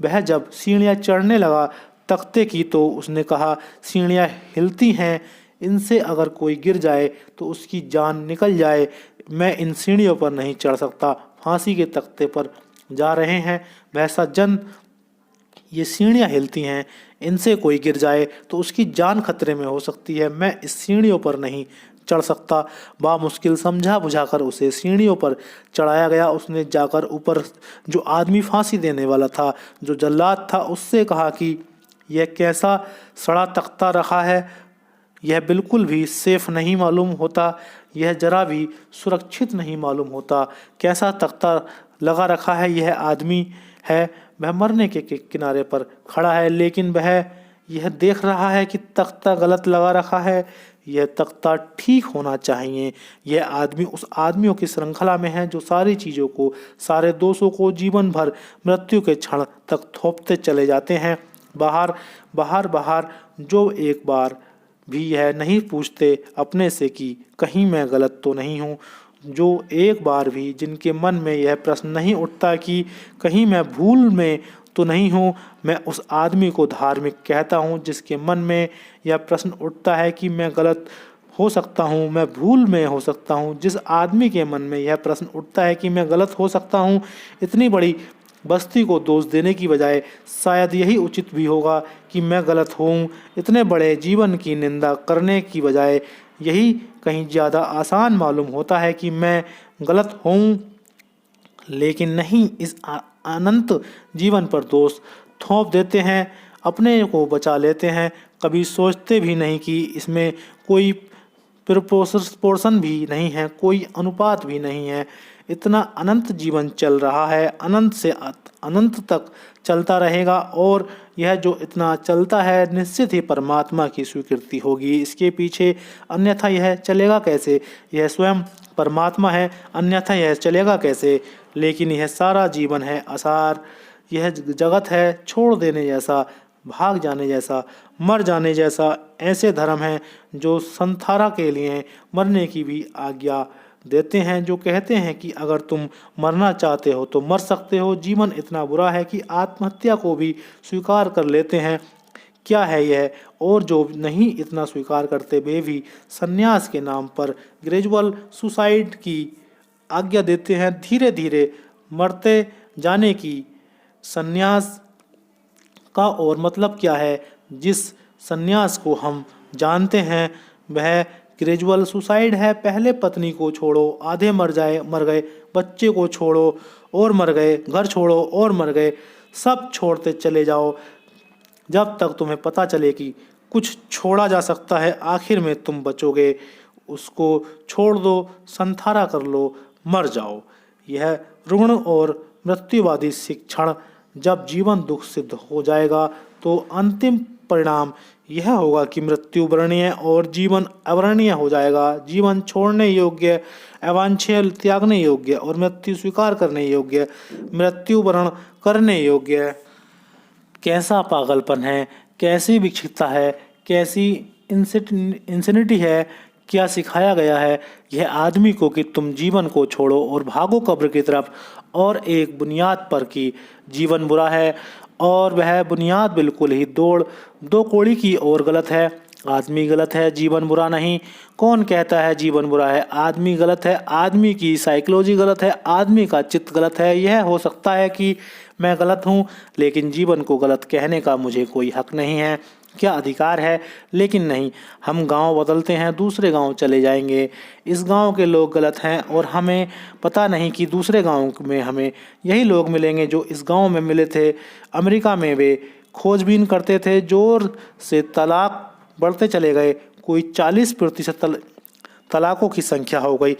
वह जब सीढ़ियाँ चढ़ने लगा तख्ते की तो उसने कहा, सीढ़ियाँ हिलती हैं, इनसे अगर कोई गिर जाए तो उसकी जान निकल जाए। मैं इन सीढ़ियों पर नहीं चढ़ सकता। फांसी के तख्ते पर जा रहे हैं वह सज्जन, ये सीढ़ियाँ हिलती हैं, इनसे कोई गिर जाए तो उसकी जान खतरे में हो सकती है। मैं इस सीढ़ियों पर नहीं चढ़ सकता। बामुश्किल समझा बुझाकर उसे सीढ़ियों पर चढ़ाया गया। उसने जाकर ऊपर जो आदमी फांसी देने वाला था, जो जल्लाद था, उससे कहा कि यह कैसा सड़ा तख्ता रखा है, यह बिल्कुल भी सेफ नहीं मालूम होता, यह जरा भी सुरक्षित नहीं मालूम होता। कैसा तख्ता लगा रखा है। यह आदमी है, वह मरने के किनारे पर खड़ा है, लेकिन वह यह देख रहा है कि तख्ता गलत लगा रखा है। यह तख्ता ठीक होना चाहिए। यह आदमी उस आदमियों की श्रृंखला में है जो सारी चीज़ों को, सारे दोषों को जीवन भर मृत्यु के क्षण तक थोपते चले जाते हैं। बाहर जो एक बार भी यह नहीं पूछते अपने से कि कहीं मैं गलत तो नहीं हूँ, जो एक बार भी जिनके मन में यह प्रश्न नहीं उठता कि कहीं मैं भूल में तो नहीं हूँ, मैं उस आदमी को धार्मिक कहता हूँ। जिसके मन में यह प्रश्न उठता है कि मैं गलत हो सकता हूँ, मैं भूल में हो सकता हूँ, जिस आदमी के मन में यह प्रश्न उठता है कि मैं गलत हो सकता हूँ, इतनी बड़ी बस्ती को दोष देने की बजाय शायद यही उचित भी होगा कि मैं गलत हूँ। इतने बड़े जीवन की निंदा करने की बजाय यही कहीं ज़्यादा आसान मालूम होता है कि मैं गलत हूँ। लेकिन नहीं, इस अनंत जीवन पर दोष थोप देते हैं, अपने को बचा लेते हैं। कभी सोचते भी नहीं कि इसमें कोई प्रोपोर्शन भी नहीं है, कोई अनुपात भी नहीं है। इतना अनंत जीवन चल रहा है, अनंत से अनंत तक चलता रहेगा और यह जो इतना चलता है निश्चित ही परमात्मा की स्वीकृति होगी। इसके पीछे अन्यथा यह चलेगा कैसे? यह स्वयं परमात्मा है, अन्यथा यह चलेगा कैसे? लेकिन यह सारा जीवन है आसार, यह जगत है छोड़ देने जैसा, भाग जाने जैसा, मर जाने जैसा। ऐसे धर्म हैं जो संसारा के लिए मरने की भी आज्ञा देते हैं, जो कहते हैं कि अगर तुम मरना चाहते हो तो मर सकते हो। जीवन इतना बुरा है कि आत्महत्या को भी स्वीकार कर लेते हैं। क्या है यह? और जो नहीं इतना स्वीकार करते वे भी संन्यास के नाम पर ग्रेजुअल सुसाइड की आज्ञा देते हैं, धीरे धीरे मरते जाने की। संन्यास का और मतलब क्या है? जिस संन्यास को हम जानते हैं वह ग्रेजुअल सुसाइड है। पहले पत्नी को छोड़ो, आधे मर गए, बच्चे को छोड़ो और मर गए, घर छोड़ो और मर गए, सब छोड़ते चले जाओ जब तक तुम्हें पता चले कि कुछ छोड़ा जा सकता है, आखिर में तुम बचोगे। उसको छोड़ दो, संथारा कर लो, मर जाओ। यह रुग्ण और मृत्युवादी शिक्षण जब जीवन दुख सिद्ध हो जाएगा तो अंतिम परिणाम यह होगा कि मृत्यु वर्णीय और जीवन अवर्णीय हो जाएगा। जीवन छोड़ने योग्य, अवांछनीय, त्यागने योग्य और मृत्यु स्वीकार करने योग्य, मृत्यु वर्ण करने योग्य। कैसा पागलपन है, कैसी विक्षिप्तता है, कैसी इंसिनिटी है, क्या सिखाया गया है यह आदमी को कि तुम जीवन को छोड़ो और भागो कब्र की तरफ, और एक बुनियाद पर कि जीवन बुरा है और वह बुनियाद बिल्कुल ही दो कौड़ी की ओर गलत है। आदमी गलत है, जीवन बुरा नहीं। कौन कहता है जीवन बुरा है? आदमी गलत है, आदमी की साइकोलॉजी गलत है, आदमी का चित्त गलत है। यह हो सकता है कि मैं गलत हूँ, लेकिन जीवन को गलत कहने का मुझे कोई हक नहीं है। क्या अधिकार है? लेकिन नहीं, हम गांव बदलते हैं, दूसरे गांव चले जाएंगे। इस गांव के लोग गलत हैं और हमें पता नहीं कि दूसरे गांव में हमें यही लोग मिलेंगे जो इस गांव में मिले थे। अमेरिका में वे खोजबीन करते थे, जोर से तलाक बढ़ते चले गए, कोई 40% तलाकों की संख्या हो गई।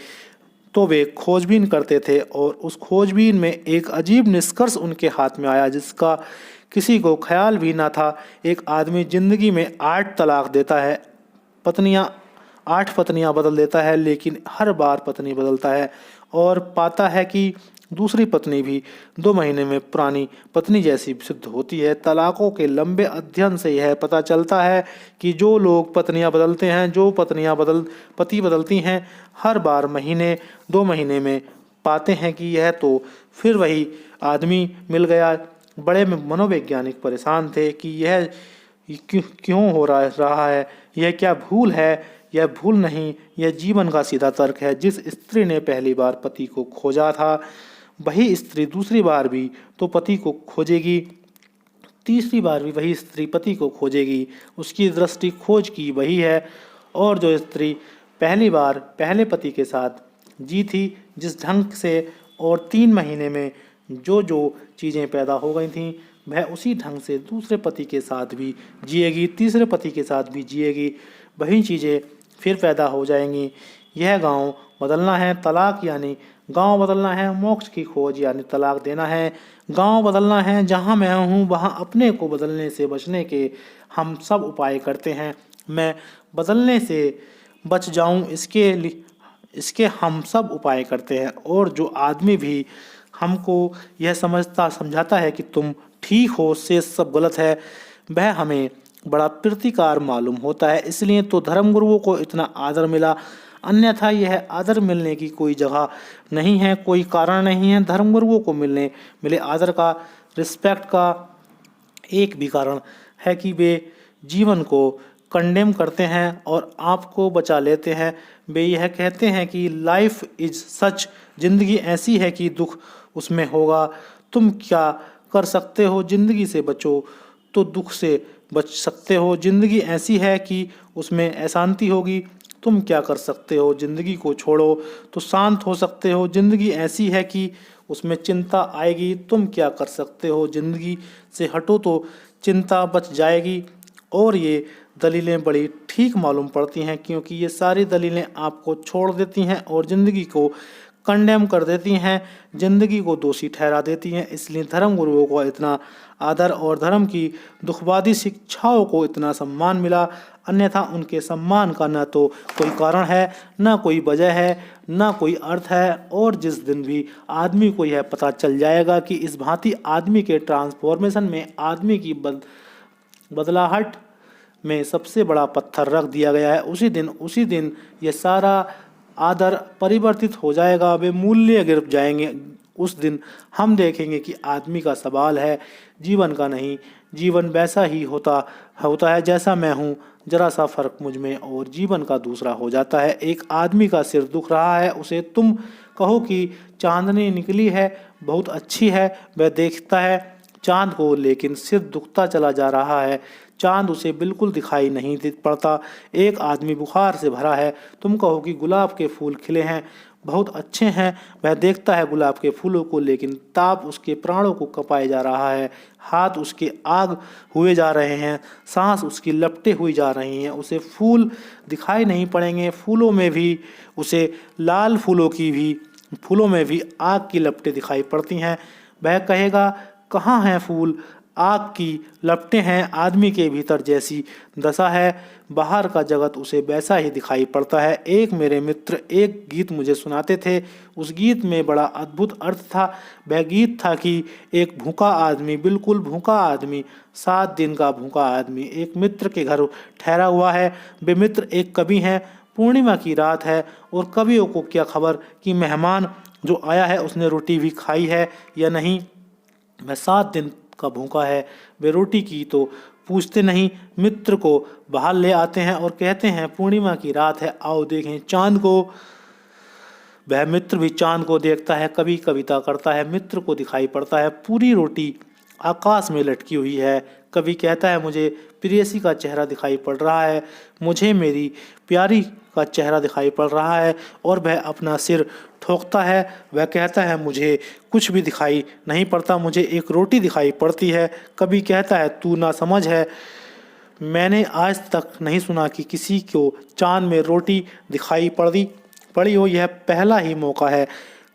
तो वे खोजबीन करते थे और उस खोजबीन में एक अजीब निष्कर्ष उनके हाथ में आया जिसका किसी को ख्याल भी ना था। एक आदमी जिंदगी में 8 तलाक देता है, 8 पत्नियां बदल देता है, लेकिन हर बार पत्नी बदलता है और पाता है कि दूसरी पत्नी भी 2 महीने में पुरानी पत्नी जैसी सिद्ध होती है। तलाकों के लंबे अध्ययन से यह पता चलता है कि जो लोग पत्नियां बदलते हैं, जो पति बदलती हैं, हर बार 2 महीने में पाते हैं कि यह तो फिर वही आदमी मिल गया। बड़े मनोवैज्ञानिक परेशान थे कि यह क्यों हो रहा है, यह क्या भूल है? यह भूल नहीं, यह जीवन का सीधा तर्क है। जिस स्त्री ने पहली बार पति को खोजा था वही स्त्री दूसरी बार भी तो पति को खोजेगी, तीसरी बार भी वही स्त्री पति को खोजेगी। उसकी दृष्टि खोज की वही है। और जो स्त्री पहली बार पहले पति के साथ जी थी जिस ढंग से, और 3 महीने में जो चीज़ें पैदा हो गई थीं वह उसी ढंग से दूसरे पति के साथ भी जिएगी, तीसरे पति के साथ भी जिएगी, वही चीज़ें फिर पैदा हो जाएंगी। यह गांव बदलना है, तलाक यानी गांव बदलना है, मोक्ष की खोज यानी तलाक देना है। गांव बदलना है, जहां मैं हूं वहां अपने को बदलने से बचने के हम सब उपाय करते हैं। मैं बदलने से बच जाऊं इसके हम सब उपाय करते हैं। और जो आदमी भी हमको यह समझाता है कि तुम ठीक हो, से सब गलत है, वह हमें बड़ा प्रीतिकार मालूम होता है। इसलिए तो धर्मगुरुओं को इतना आदर मिला, अन्यथा यह आदर मिलने की कोई जगह नहीं है, कोई कारण नहीं है। धर्मगुरुओं को मिले आदर का, रिस्पेक्ट का एक भी कारण है कि वे जीवन को कंडेम करते हैं और आपको बचा लेते हैं। वे यह कहते हैं कि लाइफ इज सच, जिंदगी ऐसी है कि दुख उसमें होगा। तुम क्या कर सकते हो? जिंदगी से बचो तो दुख से बच सकते हो। जिंदगी ऐसी है कि उसमें अशांति होगी, तुम क्या कर सकते हो? जिंदगी को छोड़ो तो शांत हो सकते हो। जिंदगी ऐसी है कि उसमें चिंता आएगी, तुम क्या कर सकते हो? जिंदगी से हटो तो चिंता बच जाएगी। और ये दलीलें बड़ी ठीक मालूम पड़ती हैं, क्योंकि ये सारी दलीलें आपको छोड़ देती हैं और ज़िंदगी को कंडेम कर देती हैं, जिंदगी को दोषी ठहरा देती हैं। इसलिए धर्म गुरुओं को इतना आदर और धर्म की दुखवादी शिक्षाओं को इतना सम्मान मिला, अन्यथा उनके सम्मान का न तो कोई कारण है, न कोई वजह है, न कोई अर्थ है। और जिस दिन भी आदमी को यह पता चल जाएगा कि इस भांति आदमी के ट्रांसफॉर्मेशन में आदमी की बदलाहट में सबसे बड़ा पत्थर रख दिया गया है, उसी दिन ये सारा आदर परिवर्तित हो जाएगा, वे मूल्य गिर जाएंगे। उस दिन हम देखेंगे कि आदमी का सवाल है, जीवन का नहीं। जीवन वैसा ही होता है जैसा मैं हूँ, जरा सा फर्क मुझ में और जीवन का दूसरा हो जाता है। एक आदमी का सिर दुख रहा है, उसे तुम कहो कि चांदनी निकली है, बहुत अच्छी है, वह देखता है चांद को, लेकिन सिर दुखता चला जा रहा है, चांद उसे बिल्कुल दिखाई नहीं पड़ता। एक आदमी बुखार से भरा है, तुम कहो कि गुलाब के फूल खिले हैं, बहुत अच्छे हैं, वह देखता है गुलाब के फूलों को, लेकिन ताप उसके प्राणों को कपाए जा रहा है, हाथ उसके आग हुए जा रहे हैं, सांस उसकी लपटे हुई जा रही हैं, उसे फूल दिखाई नहीं पड़ेंगे। फूलों में भी उसे लाल फूलों में भी आग की लपटें दिखाई पड़ती हैं। वह कहेगा कहाँ हैं फूल, आग की लपटें हैं। आदमी के भीतर जैसी दशा है, बाहर का जगत उसे वैसा ही दिखाई पड़ता है। एक मेरे मित्र एक गीत मुझे सुनाते थे, उस गीत में बड़ा अद्भुत अर्थ था। वह गीत था कि एक भूखा आदमी, बिल्कुल भूखा आदमी, 7 दिन का भूखा आदमी एक मित्र के घर ठहरा हुआ है। वे मित्र एक कवि हैं, पूर्णिमा की रात है और कवियों को क्या खबर कि मेहमान जो आया है उसने रोटी भी खाई है या नहीं। वह 7 दिन का भूखा है, वे रोटी की तो पूछते नहीं, मित्र को बाहर ले आते हैं और कहते हैं पूर्णिमा की रात है, आओ देखें चांद को। वह मित्र भी चांद को देखता है, कभी कविता करता है, मित्र को दिखाई पड़ता है पूरी रोटी आकाश में लटकी हुई है। कभी कहता है मुझे प्रेयसी का चेहरा दिखाई पड़ रहा है, मुझे मेरी प्यारी का चेहरा दिखाई पड़ रहा है, और वह अपना सिर ठोकता है। वह कहता है मुझे कुछ भी दिखाई नहीं पड़ता, मुझे एक रोटी दिखाई पड़ती है। कभी कहता है तू ना समझ है, मैंने आज तक नहीं सुना कि किसी को चांद में रोटी दिखाई पड़ी हो, यह पहला ही मौका है।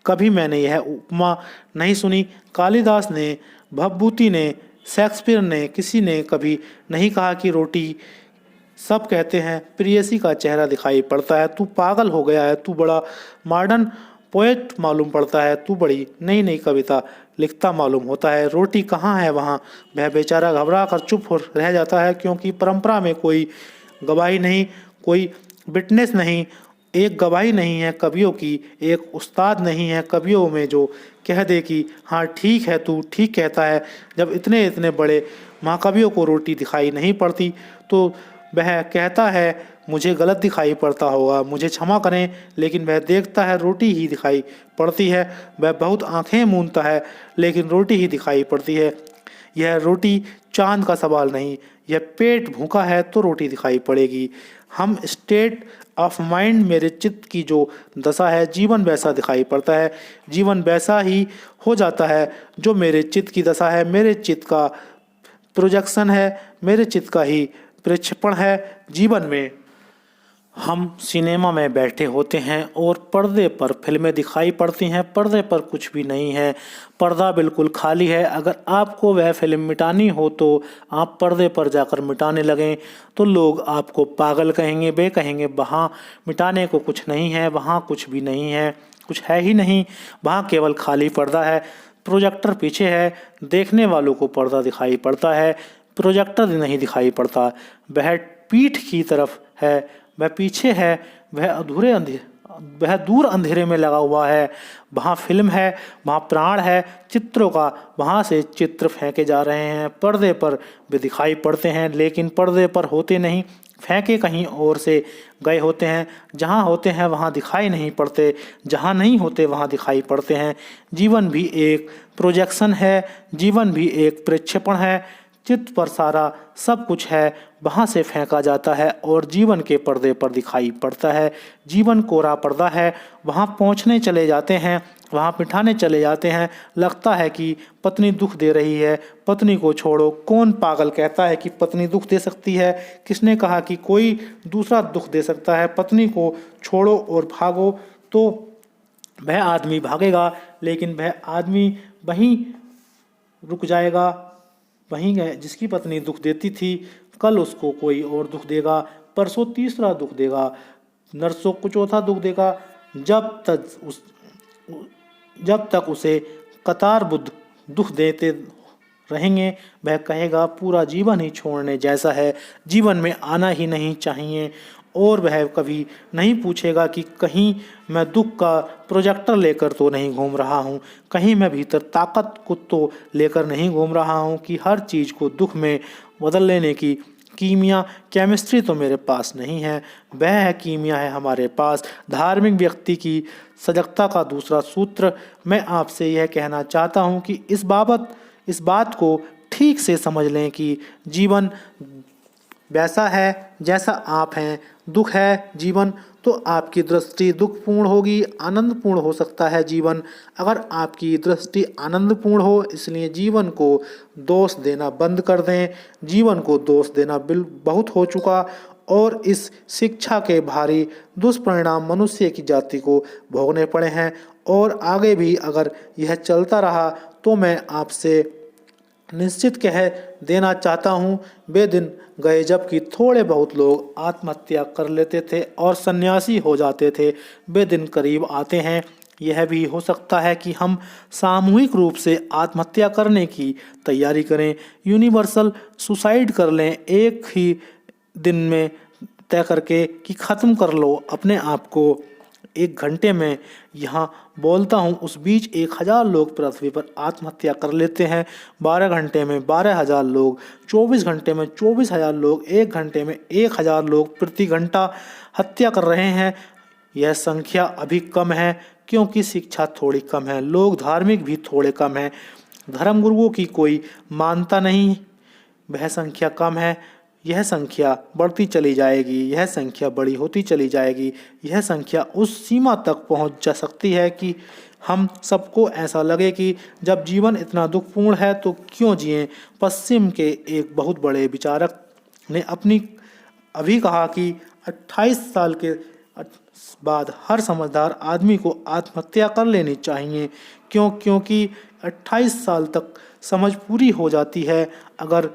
कभी मैंने यह उपमा नहीं सुनी, कालिदास ने, भवभूति ने, शेक्सपियर ने, किसी ने कभी नहीं कहा कि रोटी। सब कहते हैं प्रेयसी का चेहरा दिखाई पड़ता है, तू पागल हो गया है, तू बड़ा मॉडर्न पोएट मालूम पड़ता है, तू बड़ी नई नई कविता लिखता मालूम होता है, रोटी कहाँ है वहाँ। वह बेचारा घबरा कर चुप हो रह जाता है, क्योंकि परंपरा में कोई गवाही नहीं, कोई विटनेस नहीं, एक गवाही नहीं है कवियों की, एक उस्ताद नहीं है कवियों में जो कह दे कि हाँ ठीक है, तू ठीक कहता है। जब इतने इतने बड़े महाकवियों को रोटी दिखाई नहीं पड़ती तो वह कहता है मुझे गलत दिखाई पड़ता होगा, मुझे क्षमा करें, लेकिन वह देखता है रोटी ही दिखाई पड़ती है। वह बहुत आंखें मूंदता है, लेकिन रोटी ही दिखाई पड़ती है। यह रोटी चांद का सवाल नहीं, यह पेट भूखा है तो रोटी दिखाई पड़ेगी। हम स्टेट ऑफ माइंड, मेरे चित्त की जो दशा है, जीवन वैसा दिखाई पड़ता है, जीवन वैसा ही हो जाता है जो मेरे चित्त की दशा है, मेरे चित्त का प्रोजेक्शन है, मेरे चित्त का ही प्रक्षेपण है। जीवन में हम सिनेमा में बैठे होते हैं और पर्दे पर फिल्में दिखाई पड़ती हैं, पर्दे पर कुछ भी नहीं है, पर्दा बिल्कुल खाली है। अगर आपको वह फिल्म मिटानी हो तो आप पर्दे पर जाकर मिटाने लगें तो लोग आपको पागल कहेंगे, वे कहेंगे वहाँ मिटाने को कुछ नहीं है, वहाँ कुछ भी नहीं है, कुछ है ही नहीं, वहाँ केवल खाली पर्दा है, प्रोजेक्टर पीछे है, देखने वालों को पर्दा दिखाई पड़ता है, प्रोजेक्टर नहीं दिखाई पड़ता। वह पीठ की तरफ है, वह पीछे है, वह दूर अंधेरे में लगा हुआ है। वहाँ फिल्म है, वहाँ प्राण है चित्रों का, वहाँ से चित्र फेंके जा रहे हैं, पर्दे पर वे दिखाई पड़ते हैं, लेकिन पर्दे पर होते नहीं, फेंके कहीं और से गए होते हैं। जहाँ होते हैं वहाँ दिखाई नहीं पड़ते, जहाँ नहीं होते वहाँ दिखाई पड़ते हैं। जीवन भी एक प्रोजेक्शन है, जीवन भी एक प्रक्षेपण है। चित्त पर सारा सब कुछ है, वहाँ से फेंका जाता है और जीवन के पर्दे पर दिखाई पड़ता है। जीवन कोरा पर्दा है, वहाँ पहुँचने चले जाते हैं, वहाँ मिठाने चले जाते हैं। लगता है कि पत्नी दुख दे रही है, पत्नी को छोड़ो। कौन पागल कहता है कि पत्नी दुख दे सकती है? किसने कहा कि कोई दूसरा दुख दे सकता है? पत्नी को छोड़ो और भागो। तो वह आदमी भागेगा, लेकिन वह आदमी वहीं रुक जाएगा। वहीं गए जिसकी पत्नी दुख देती थी, कल उसको कोई और दुख देगा, परसों तीसरा दुख देगा, नरसों को चौथा दुख देगा। जब तक उसे कतारबद्ध दुख देते रहेंगे, वह कहेगा पूरा जीवन ही छोड़ने जैसा है, जीवन में आना ही नहीं चाहिए। और वह कभी नहीं पूछेगा कि कहीं मैं दुख का प्रोजेक्टर लेकर तो नहीं घूम रहा हूँ, कहीं मैं भीतर ताकत को तो लेकर नहीं घूम रहा हूँ कि हर चीज़ को दुख में बदल लेने की केमिस्ट्री तो मेरे पास नहीं है। वह कीमिया है हमारे पास। धार्मिक व्यक्ति की सजगता का दूसरा सूत्र, मैं आपसे यह कहना चाहता हूँ कि इस बात को ठीक से समझ लें कि जीवन वैसा है जैसा आप हैं। दुख है जीवन, तो आपकी दृष्टि दुखपूर्ण होगी। आनंदपूर्ण हो सकता है जीवन अगर आपकी दृष्टि आनंदपूर्ण हो। इसलिए जीवन को दोष देना बंद कर दें। जीवन को दोष देना बहुत हो चुका, और इस शिक्षा के भारी दुष्परिणाम मनुष्य की जाति को भोगने पड़े हैं। और आगे भी अगर यह चलता रहा तो मैं आपसे निश्चित कह देना चाहता हूँ, वे दिन गए जबकि थोड़े बहुत लोग आत्महत्या कर लेते थे और सन्यासी हो जाते थे। वे दिन करीब आते हैं। यह भी हो सकता है कि हम सामूहिक रूप से आत्महत्या करने की तैयारी करें, यूनिवर्सल सुसाइड कर लें, एक ही दिन में तय करके कि ख़त्म कर लो अपने आप को। 1 घंटे में यहाँ बोलता हूँ, उस बीच 1000 लोग पृथ्वी पर आत्महत्या कर लेते हैं। 12 घंटे में 12,000 लोग, 24 घंटे में 24,000 लोग, 1 घंटे में 1000 लोग प्रति घंटा हत्या कर रहे हैं। यह संख्या अभी कम है क्योंकि शिक्षा थोड़ी कम है, लोग धार्मिक भी थोड़े कम हैं, धर्मगुरुओं की कोई मानता नहीं। वह संख्या कम है, यह संख्या बढ़ती चली जाएगी, यह संख्या बड़ी होती चली जाएगी। यह संख्या उस सीमा तक पहुंच जा सकती है कि हम सबको ऐसा लगे कि जब जीवन इतना दुखपूर्ण है तो क्यों जिएं। पश्चिम के एक बहुत बड़े विचारक ने अभी कहा कि 28 साल के बाद हर समझदार आदमी को आत्महत्या कर लेनी चाहिए। क्योंकि 28 साल तक समझ पूरी हो जाती है। अगर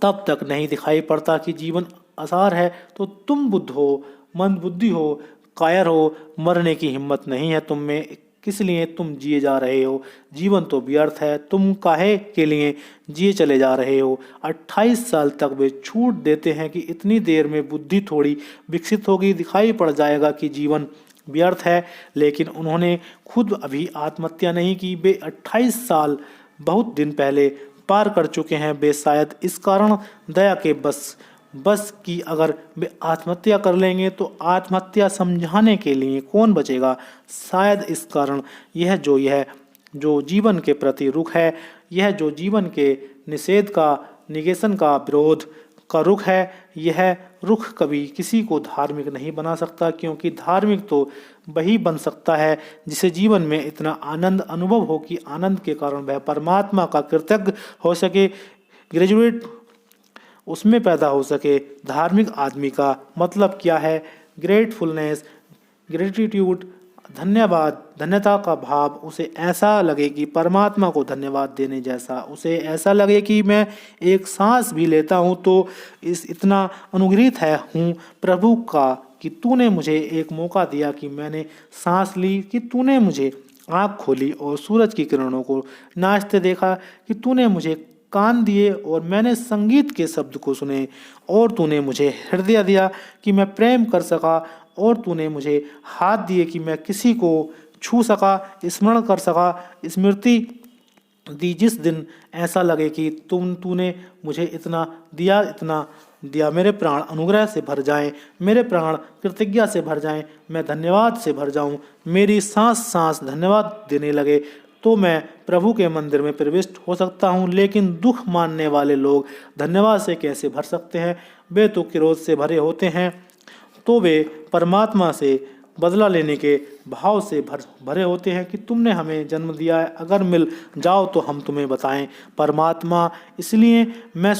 तब तक नहीं दिखाई पड़ता कि जीवन आसार है तो तुम बुद्ध हो, मंदबुद्धि हो, कायर हो, मरने की हिम्मत नहीं है तुम में, किस लिए तुम जिए जा रहे हो। जीवन तो व्यर्थ है, तुम काहे के लिए जिए चले जा रहे हो। 28 साल तक वे छूट देते हैं कि इतनी देर में बुद्धि थोड़ी विकसित होगी, दिखाई पड़ जाएगा कि जीवन व्यर्थ है। लेकिन उन्होंने खुद अभी आत्महत्या नहीं की। वे 28 साल बहुत दिन पहले पार कर चुके हैं। वे शायद इस कारण दया के बस कि अगर वे आत्महत्या कर लेंगे तो आत्महत्या समझाने के लिए कौन बचेगा। शायद इस कारण यह जो जीवन के प्रति रुख है, यह जो जीवन के निषेध का, निगेशन का, विरोध का रुख है, यह रुख कभी किसी को धार्मिक नहीं बना सकता। क्योंकि धार्मिक तो वही बन सकता है जिसे जीवन में इतना आनंद अनुभव हो कि आनंद के कारण वह परमात्मा का कृतज्ञ हो सके, ग्रेजुएट उसमें पैदा हो सके। धार्मिक आदमी का मतलब क्या है? ग्रेटफुलनेस, ग्रेटिट्यूड, धन्यवाद, धन्यता का भाव। उसे ऐसा लगे कि परमात्मा को धन्यवाद देने जैसा, उसे ऐसा लगे कि मैं एक सांस भी लेता हूँ तो इतना अनुग्रहित हूँ प्रभु का कि तूने मुझे एक मौका दिया, कि मैंने सांस ली, कि तूने मुझे आँख खोली और सूरज की किरणों को नाचते देखा, कि तूने मुझे कान दिए और मैंने संगीत के शब्द को सुने, और तूने मुझे हृदय दिया कि मैं प्रेम कर सका, और तूने मुझे हाथ दिए कि मैं किसी को छू सका, स्मरण कर सका, स्मृति दी। जिस दिन ऐसा लगे कि तूने मुझे इतना दिया, मेरे प्राण अनुग्रह से भर जाएं, मेरे प्राण कृतज्ञता से भर जाएं, मैं धन्यवाद से भर जाऊं, मेरी सांस सांस धन्यवाद देने लगे, तो मैं प्रभु के मंदिर में प्रविष्ट हो सकता हूँ। लेकिन दुख मानने वाले लोग धन्यवाद से कैसे भर सकते हैं? वे तो क्रोध से भरे होते हैं, तो वे परमात्मा से बदला लेने के भाव से भरे होते हैं कि तुमने हमें जन्म दिया है, अगर मिल जाओ तो हम तुम्हें बताएं परमात्मा। इसलिए मैं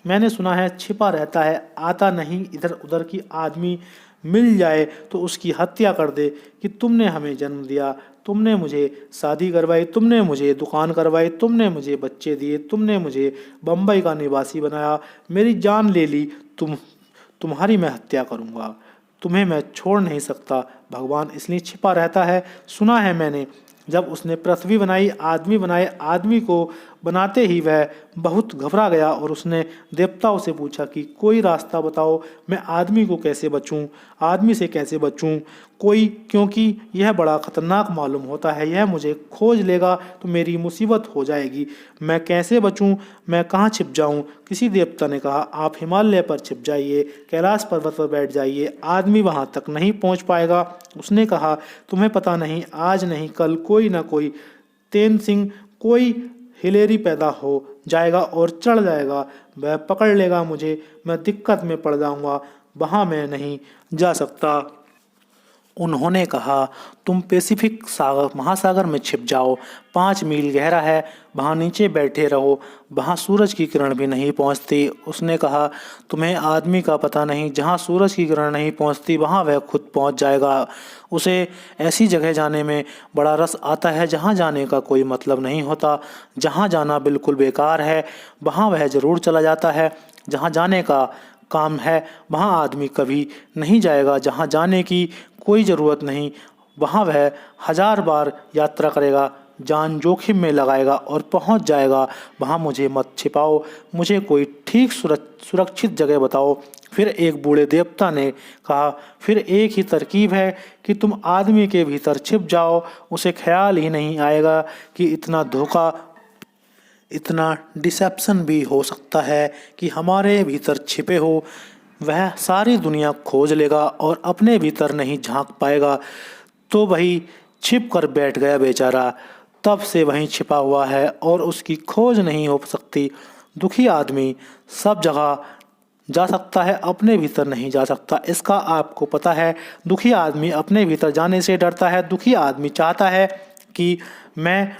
मैंने सुना है छिपा रहता है, आता नहीं इधर उधर की आदमी मिल जाए तो उसकी हत्या कर दे कि तुमने हमें जन्म दिया, तुमने मुझे शादी करवाई, तुमने मुझे दुकान करवाई, तुमने मुझे बच्चे दिए, तुमने मुझे बम्बई का निवासी बनाया, मेरी जान ले ली, तुम्हारी मैं हत्या करूँगा, तुम्हें मैं छोड़ नहीं सकता। भगवान इसलिए छिपा रहता है। सुना है मैंने जब उसने पृथ्वी बनाई, आदमी बनाए, आदमी को बनाते ही वह बहुत घबरा गया और उसने देवताओं से पूछा कि कोई रास्ता बताओ, मैं आदमी को कैसे बचूं, आदमी से कैसे बचूं कोई, क्योंकि यह बड़ा खतरनाक मालूम होता है, यह मुझे खोज लेगा तो मेरी मुसीबत हो जाएगी, मैं कैसे बचूं, मैं कहाँ छिप जाऊं। किसी देवता ने कहा आप हिमालय पर छिप जाइए, कैलाश पर्वत पर बैठ जाइए, आदमी वहाँ तक नहीं पहुँच पाएगा। उसने कहा तुम्हें पता नहीं, आज नहीं कल कोई ना कोई तेन सिंह, कोई हिलेरी पैदा हो जाएगा और चढ़ जाएगा, वह पकड़ लेगा मुझे, मैं दिक्कत में पड़ जाऊंगा, वहाँ मैं नहीं जा सकता। उन्होंने कहा तुम पैसिफिक सागर महासागर में छिप जाओ, 5 मील गहरा है, वहाँ नीचे बैठे रहो, वहाँ सूरज की किरण भी नहीं पहुँचती। उसने कहा तुम्हें आदमी का पता नहीं, जहाँ सूरज की किरण नहीं पहुँचती वहाँ वह खुद पहुँच जाएगा। उसे ऐसी जगह जाने में बड़ा रस आता है जहाँ जाने का कोई मतलब नहीं होता, जहाँ जाना बिल्कुल बेकार है वहाँ वह ज़रूर चला जाता है, जहाँ जाने का काम है वहाँ आदमी कभी नहीं जाएगा, जहाँ जाने की कोई ज़रूरत नहीं वहाँ वह 1000 बार यात्रा करेगा, जान जोखिम में लगाएगा और पहुँच जाएगा। वहाँ मुझे मत छिपाओ, मुझे कोई ठीक सुरक्षित जगह बताओ। फिर एक बूढ़े देवता ने कहा फिर एक ही तरकीब है कि तुम आदमी के भीतर छिप जाओ, उसे ख्याल ही नहीं आएगा कि इतना धोखा, इतना डिसेप्शन भी हो सकता है कि हमारे भीतर छिपे हो। वह सारी दुनिया खोज लेगा और अपने भीतर नहीं झांक पाएगा, तो वही छिप कर बैठ गया बेचारा, तब से वहीं छिपा हुआ है और उसकी खोज नहीं हो सकती। दुखी आदमी सब जगह जा सकता है, अपने भीतर नहीं जा सकता, इसका आपको पता है। दुखी आदमी अपने भीतर जाने से डरता है, दुखी आदमी चाहता है कि मैं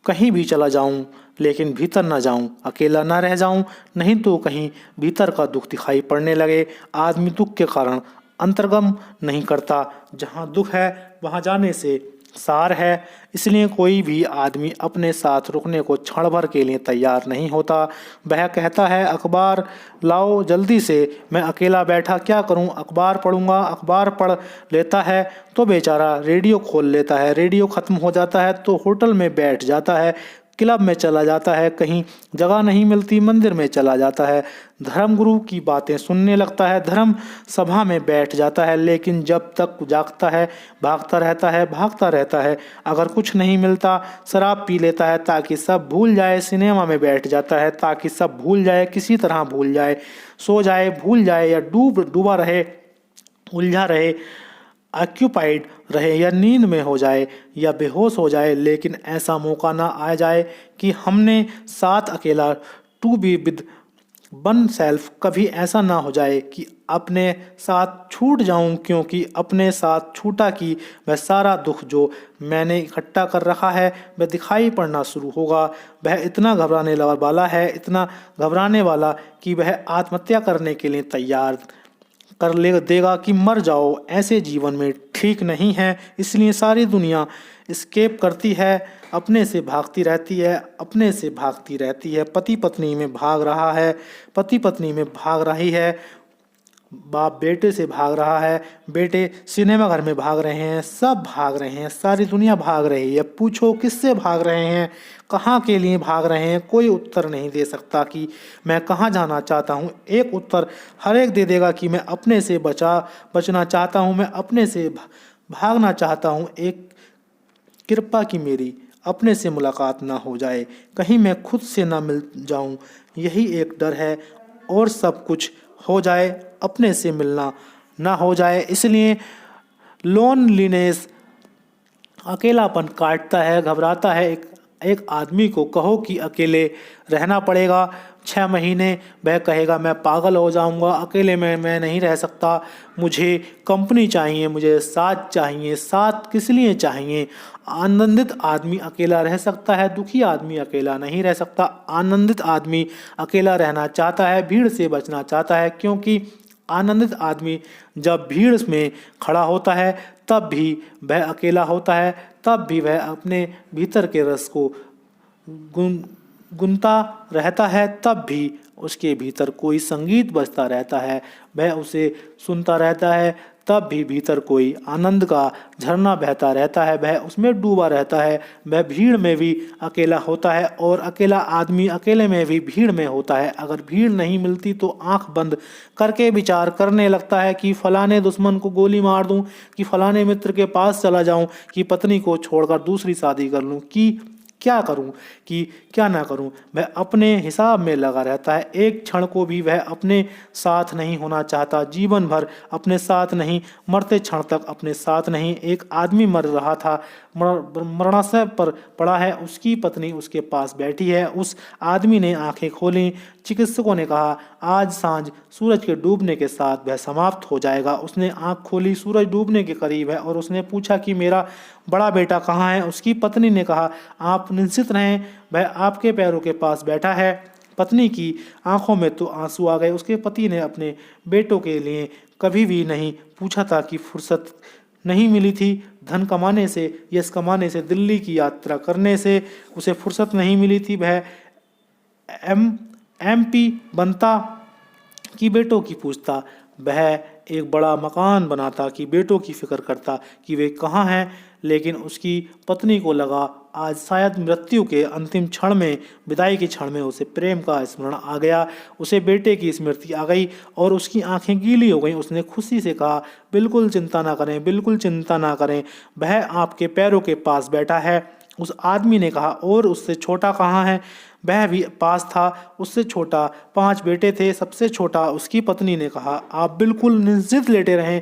कहीं भी चला जाऊं लेकिन भीतर ना जाऊं, अकेला ना रह जाऊं, नहीं तो कहीं भीतर का दुख दिखाई पड़ने लगे। आदमी दुख के कारण अंतर्गम नहीं करता, जहां दुख है वहां जाने से सार है। इसलिए कोई भी आदमी अपने साथ रुकने को क्षण भर के लिए तैयार नहीं होता। वह कहता है अखबार लाओ जल्दी से, मैं अकेला बैठा क्या करूं, अखबार पढ़ूंगा। अखबार पढ़ लेता है तो बेचारा रेडियो खोल लेता है, रेडियो ख़त्म हो जाता है तो होटल में बैठ जाता है, क्लब में चला जाता है, कहीं जगह नहीं मिलती मंदिर में चला जाता है, धर्मगुरु की बातें सुनने लगता है, धर्म सभा में बैठ जाता है। लेकिन जब तक जागता है भागता रहता है। अगर कुछ नहीं मिलता शराब पी लेता है ताकि सब भूल जाए, सिनेमा में बैठ जाता है ताकि सब भूल जाए, किसी तरह भूल जाए, सो जाए, भूल जाए, या डूबा रहे, उलझा रहे, ऑक्यूपाइड रहे, या नींद में हो जाए या बेहोश हो जाए। लेकिन ऐसा मौका ना आ जाए कि हमने साथ अकेला, to be with oneself, कभी ऐसा ना हो जाए कि अपने साथ छूट जाऊं, क्योंकि अपने साथ छूटा कि वह सारा दुख जो मैंने इकट्ठा कर रखा है वह दिखाई पड़ना शुरू होगा। वह इतना घबराने वाला है, इतना घबराने वाला कि वह आत्महत्या करने के लिए तैयार कर ले देगा कि मर जाओ, ऐसे जीवन में ठीक नहीं है। इसलिए सारी दुनिया एस्केप करती है, अपने से भागती रहती है, अपने से भागती रहती है। पति पत्नी में भाग रहा है, पति पत्नी में भाग रही है, बाप बेटे से भाग रहा है, बेटे सिनेमा घर में भाग रहे हैं, सब भाग रहे हैं, सारी दुनिया भाग रही है। पूछो किससे भाग रहे हैं, कहाँ के लिए भाग रहे हैं, कोई उत्तर नहीं दे सकता कि मैं कहाँ जाना चाहता हूँ। एक उत्तर हर एक दे देगा कि मैं अपने से बचना चाहता हूँ, मैं अपने से भागना चाहता हूँ। एक कृपा की मेरी अपने से मुलाकात ना हो जाए, कहीं मैं खुद से ना मिल जाऊँ, यही एक डर है। और सब कुछ हो जाए, अपने से मिलना ना हो जाए। इसलिए लोनलीनेस, अकेलापन काटता है, घबराता है। एक आदमी को कहो कि अकेले रहना पड़ेगा, 6 महीने वह कहेगा मैं पागल हो जाऊंगा, अकेले में मैं नहीं रह सकता, मुझे कंपनी चाहिए, मुझे साथ चाहिए। साथ किस लिए चाहिए? आनंदित आदमी अकेला रह सकता है, दुखी आदमी अकेला नहीं रह सकता। आनंदित आदमी अकेला रहना चाहता है, भीड़ से बचना चाहता है, क्योंकि आनंदित आदमी जब भीड़ में खड़ा होता है तब भी वह अकेला होता है, तब भी वह अपने भीतर के रस को गुनता रहता है, तब भी उसके भीतर कोई संगीत बजता रहता है, वह उसे सुनता रहता है, तब भी भीतर कोई आनंद का झरना बहता रहता है, वह उसमें डूबा रहता है। वह भीड़ में भी अकेला होता है और अकेला आदमी अकेले में भी भीड़ में होता है। अगर भीड़ नहीं मिलती तो आंख बंद करके विचार करने लगता है कि फलाने दुश्मन को गोली मार दूं, कि फलाने मित्र के पास चला जाऊं, कि पत्नी को छोड़कर दूसरी शादी कर लूं, कि क्या करूं, कि क्या ना करूं। वह अपने हिसाब में लगा रहता है, एक क्षण को भी वह अपने साथ नहीं होना चाहता, जीवन भर अपने साथ नहीं, मरते क्षण तक अपने साथ नहीं। एक आदमी मर रहा था, मरणासय पर पड़ा है, उसकी पत्नी उसके पास बैठी है। उस आदमी ने आंखें खोली, चिकित्सकों ने कहा आज सांझ सूरज के डूबने के साथ वह समाप्त हो जाएगा। उसने आंख खोली, सूरज डूबने के करीब है, और उसने पूछा कि मेरा बड़ा बेटा कहाँ है? उसकी पत्नी ने कहा आप निश्चित रहें, वह आपके पैरों के पास बैठा है। पत्नी की आंखों में तो आंसू आ गए। उसके पति ने अपने बेटों के लिए कभी भी नहीं पूछा था कि फुर्सत नहीं मिली थी, धन कमाने से, यश कमाने से, दिल्ली की यात्रा करने से उसे फुर्सत नहीं मिली थी। वह MP बनता कि बेटों की पूछता, वह एक बड़ा मकान बनाता कि बेटों की फिक्र करता कि वे कहाँ हैं। लेकिन उसकी पत्नी को लगा आज शायद मृत्यु के अंतिम क्षण में, विदाई के क्षण में उसे प्रेम का स्मरण आ गया, उसे बेटे की स्मृति आ गई और उसकी आंखें गीली हो गईं। उसने खुशी से कहा बिल्कुल चिंता ना करें, बिल्कुल चिंता ना करें, वह आपके पैरों के पास बैठा है। उस आदमी ने कहा और उससे छोटा कहाँ है? वह भी पास था, उससे छोटा 5 बेटे थे, सबसे छोटा। उसकी पत्नी ने कहा आप बिल्कुल निश्चिंत लेटे रहें,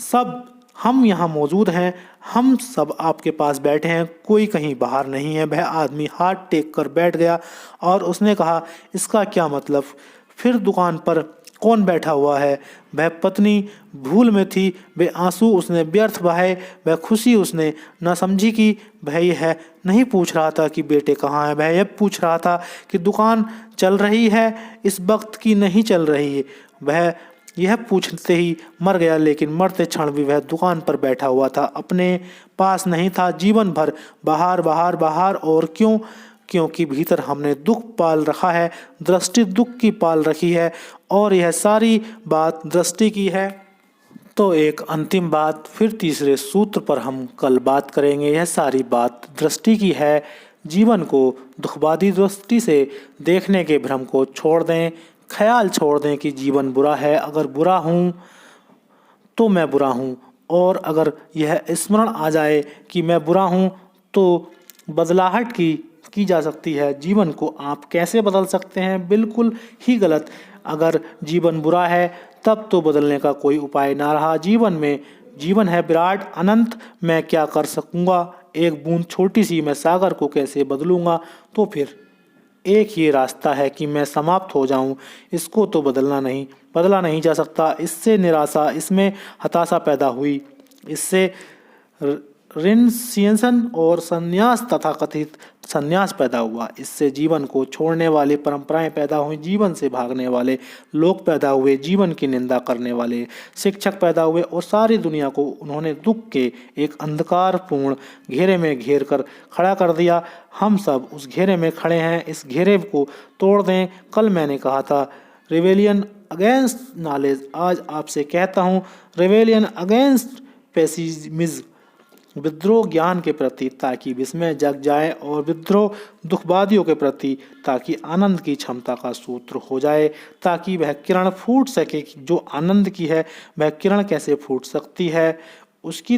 सब हम यहाँ मौजूद हैं, हम सब आपके पास बैठे हैं, कोई कहीं बाहर नहीं है। वह आदमी हाथ टेक कर बैठ गया और उसने कहा इसका क्या मतलब? फिर दुकान पर कौन बैठा हुआ है? वह पत्नी भूल में थी, वे आंसू उसने व्यर्थ बहाए, वह खुशी उसने न समझी कि वह यह नहीं पूछ रहा था कि बेटे कहाँ हैं, वह यह पूछ रहा था कि दुकान चल रही है, इस वक्त की नहीं चल रही है। वह यह पूछते ही मर गया, लेकिन मरते क्षण भी वह दुकान पर बैठा हुआ था, अपने पास नहीं था। जीवन भर बाहर बाहर बाहर, और क्यों? क्योंकि भीतर हमने दुख पाल रखा है, दृष्टि दुख की पाल रखी है, और यह सारी बात दृष्टि की है। तो एक अंतिम बात फिर तीसरे सूत्र पर हम कल बात करेंगे। यह सारी बात दृष्टि की है। जीवन को दुखवादी दृष्टि से देखने के भ्रम को छोड़ दें, ख्याल छोड़ दें कि जीवन बुरा है। अगर बुरा हूँ तो मैं बुरा हूँ, और अगर यह स्मरण आ जाए कि मैं बुरा हूँ तो बदलाहट की जा सकती है। जीवन को आप कैसे बदल सकते हैं? बिल्कुल ही गलत। अगर जीवन बुरा है तब तो बदलने का कोई उपाय ना रहा। जीवन है विराट अनंत, मैं क्या कर सकूँगा? एक बूंद छोटी सी, मैं सागर को कैसे बदलूँगा? तो फिर एक ही रास्ता है कि मैं समाप्त हो जाऊं। इसको तो बदला नहीं जा सकता। इससे निराशा, इसमें हताशा पैदा हुई, इससे रिनसिएशन और संन्यास, तथाकथित संन्यास पैदा हुआ। इससे जीवन को छोड़ने वाली परंपराएं पैदा हुई, जीवन से भागने वाले लोग पैदा हुए, जीवन की निंदा करने वाले शिक्षक पैदा हुए, और सारी दुनिया को उन्होंने दुख के एक अंधकारपूर्ण घेरे में घेर कर खड़ा कर दिया। हम सब उस घेरे में खड़े हैं, इस घेरे को तोड़ दें। कल मैंने कहा था रिवेलियन अगेंस्ट नॉलेज, आज आपसे कहता हूँ रिवेलियन अगेंस्ट पेसिमिज्म, विद्रोह ज्ञान के प्रति ताकि विस्मय जग जाए, और विद्रोह दुखवादियों के प्रति ताकि आनंद की क्षमता का सूत्र हो जाए, ताकि वह किरण फूट सके। जो आनंद की है वह किरण कैसे फूट सकती है, उसकी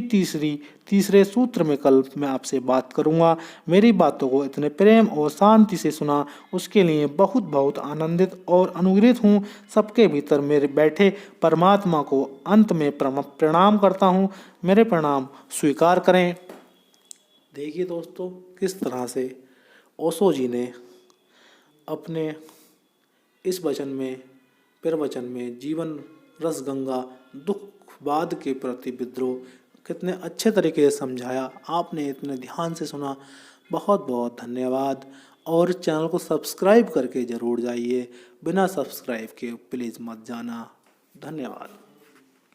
तीसरे सूत्र में कल मैं आपसे बात करूंगा। मेरी बातों को इतने प्रेम और शांति से सुना उसके लिए बहुत बहुत आनंदित और अनुग्रहित हूँ। सबके भीतर मेरे बैठे परमात्मा को अंत में प्रणाम करता हूँ। मेरे प्रणाम स्वीकार करें। देखिए दोस्तों, किस तरह से ओशो जी ने अपने इस वचन में प्रवचन में जीवन रस गंगा दुखवाद के प्रति विद्रोह कितने अच्छे तरीके से समझाया। आपने इतने ध्यान से सुना, बहुत बहुत धन्यवाद। और चैनल को सब्सक्राइब करके ज़रूर जाइए, बिना सब्सक्राइब के प्लीज़ मत जाना। धन्यवाद।